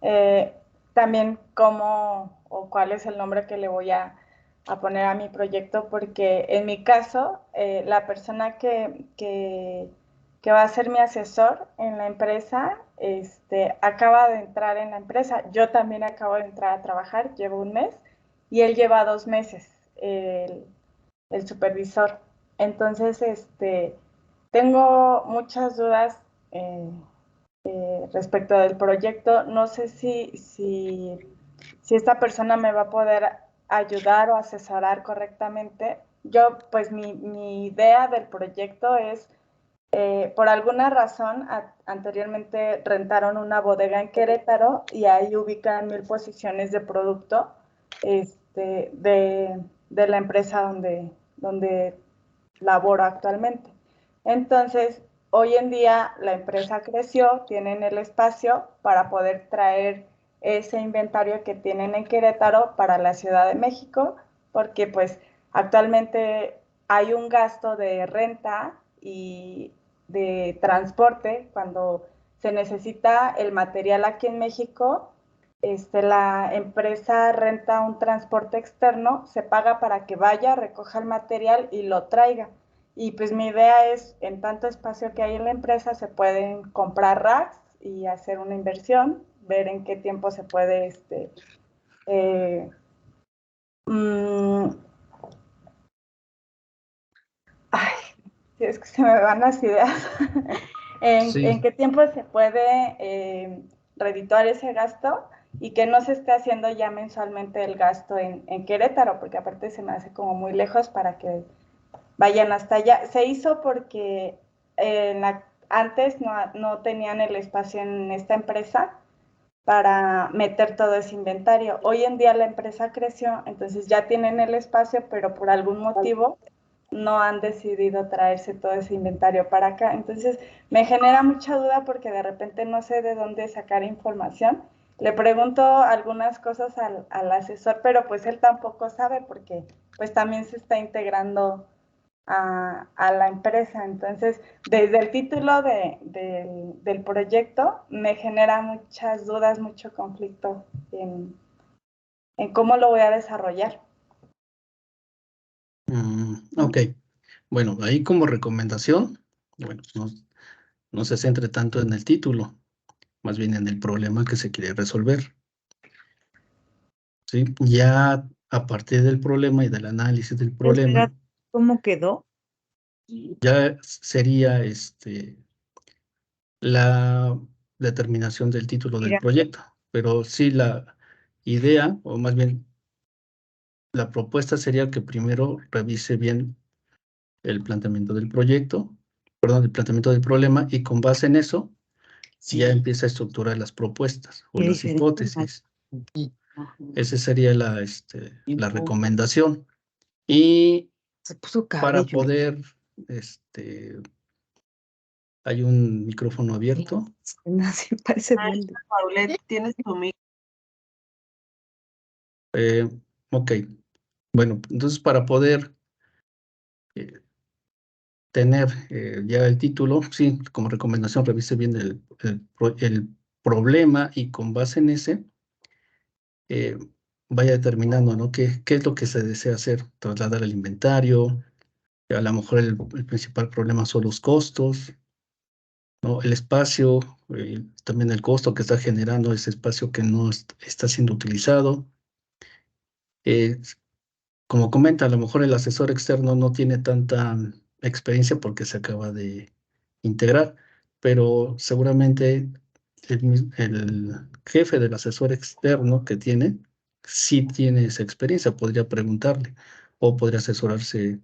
Eh, También cómo o cuál es el nombre que le voy a poner a mi proyecto, porque en mi caso, la persona que va a ser mi asesor en la empresa, acaba de entrar en la empresa. Yo también acabo de entrar a trabajar, llevo un mes y él lleva 2 meses, el supervisor. Entonces, tengo muchas dudas respecto del proyecto. No sé si esta persona me va a poder ayudar o asesorar correctamente. Yo, pues mi idea del proyecto es por alguna razón anteriormente rentaron una bodega en Querétaro y ahí ubican 1000 posiciones de producto de la empresa donde laboro actualmente. Entonces, hoy en día la empresa creció, tienen el espacio para poder traer ese inventario que tienen en Querétaro para la Ciudad de México, porque pues actualmente hay un gasto de renta y de transporte cuando se necesita el material aquí en México. La empresa renta un transporte externo, se paga para que vaya, recoja el material y lo traiga. Y pues mi idea es, en tanto espacio que hay en la empresa, se pueden comprar racks y hacer una inversión, ver en qué tiempo se puede ay, es que se me van las ideas. en qué tiempo se puede redituar ese gasto y que no se esté haciendo ya mensualmente el gasto en Querétaro, porque aparte se me hace como muy lejos para que vayan hasta allá. Se hizo porque antes no tenían el espacio en esta empresa para meter todo ese inventario. Hoy en día la empresa creció, entonces ya tienen el espacio, pero por algún motivo no han decidido traerse todo ese inventario para acá. Entonces me genera mucha duda porque de repente no sé de dónde sacar información. Le pregunto algunas cosas al asesor, pero pues él tampoco sabe porque pues también se está integrando a la empresa. Entonces, desde el título del proyecto me genera muchas dudas, mucho conflicto en cómo lo voy a desarrollar. Ok. Bueno, ahí como recomendación, bueno, no se centre tanto en el título, más bien en el problema que se quiere resolver. ¿Sí? Ya a partir del problema y del análisis del problema, ¿Cómo quedó? ya sería la determinación del título del proyecto. Pero sí, la idea, o más bien la propuesta sería que primero revise bien el planteamiento del proyecto, perdón, el planteamiento del problema, y con base en eso ya empieza a estructurar las propuestas o las hipótesis. Esa sería la recomendación. Y para poder, hay un micrófono abierto. Sí, parece bien. Paulette, tienes tu micrófono. Ok. Bueno, entonces para poder tener ya el título, sí, como recomendación, revise bien el problema y con base en ese, vaya determinando, ¿no? ¿Qué es lo que se desea hacer? Trasladar el inventario, a lo mejor el principal problema son los costos, ¿no? El espacio, también el costo que está generando ese espacio que no está siendo utilizado. Como comenta, a lo mejor el asesor externo no tiene tanta experiencia porque se acaba de integrar, pero seguramente el jefe del asesor externo que tiene, sí tiene esa experiencia, podría preguntarle o podría asesorarse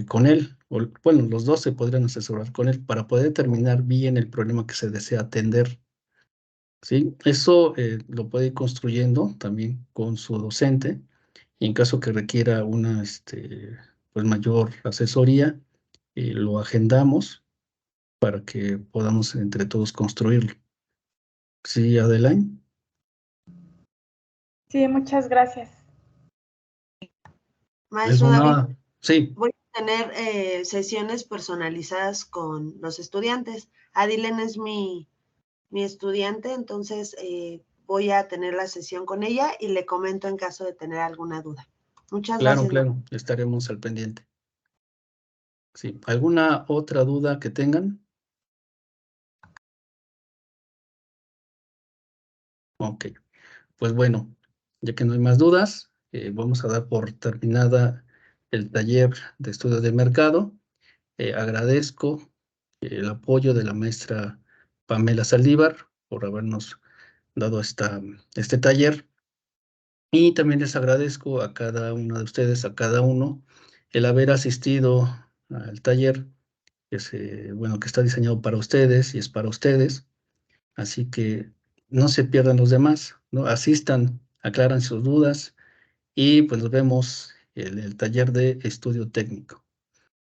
con él, o bueno, los dos se podrían asesorar con él para poder determinar bien el problema que se desea atender. ¿Sí? Eso lo puede ir construyendo también con su docente, y en caso que requiera una pues mayor asesoría, lo agendamos para que podamos entre todos construirlo. ¿Sí, Adeline? Sí, muchas gracias. Maestro David, sí. voy a tener sesiones personalizadas con los estudiantes. Adilen es mi estudiante, entonces voy a tener la sesión con ella y le comento en caso de tener alguna duda. Muchas gracias. Claro, estaremos al pendiente. Sí, ¿alguna otra duda que tengan? Ok, pues bueno, ya que no hay más dudas, vamos a dar por terminada el taller de estudio de mercado. Agradezco el apoyo de la maestra Pamela Saldívar por habernos dado este taller, y también les agradezco a cada uno de ustedes, a cada uno, el haber asistido al taller bueno, que está diseñado para ustedes y es para ustedes. Así que no se pierdan los demás, ¿no? Asistan, aclaran sus dudas y pues nos vemos en el taller de estudio técnico.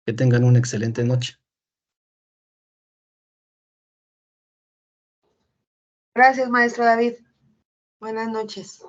Que tengan una excelente noche. Gracias, maestro David. Buenas noches.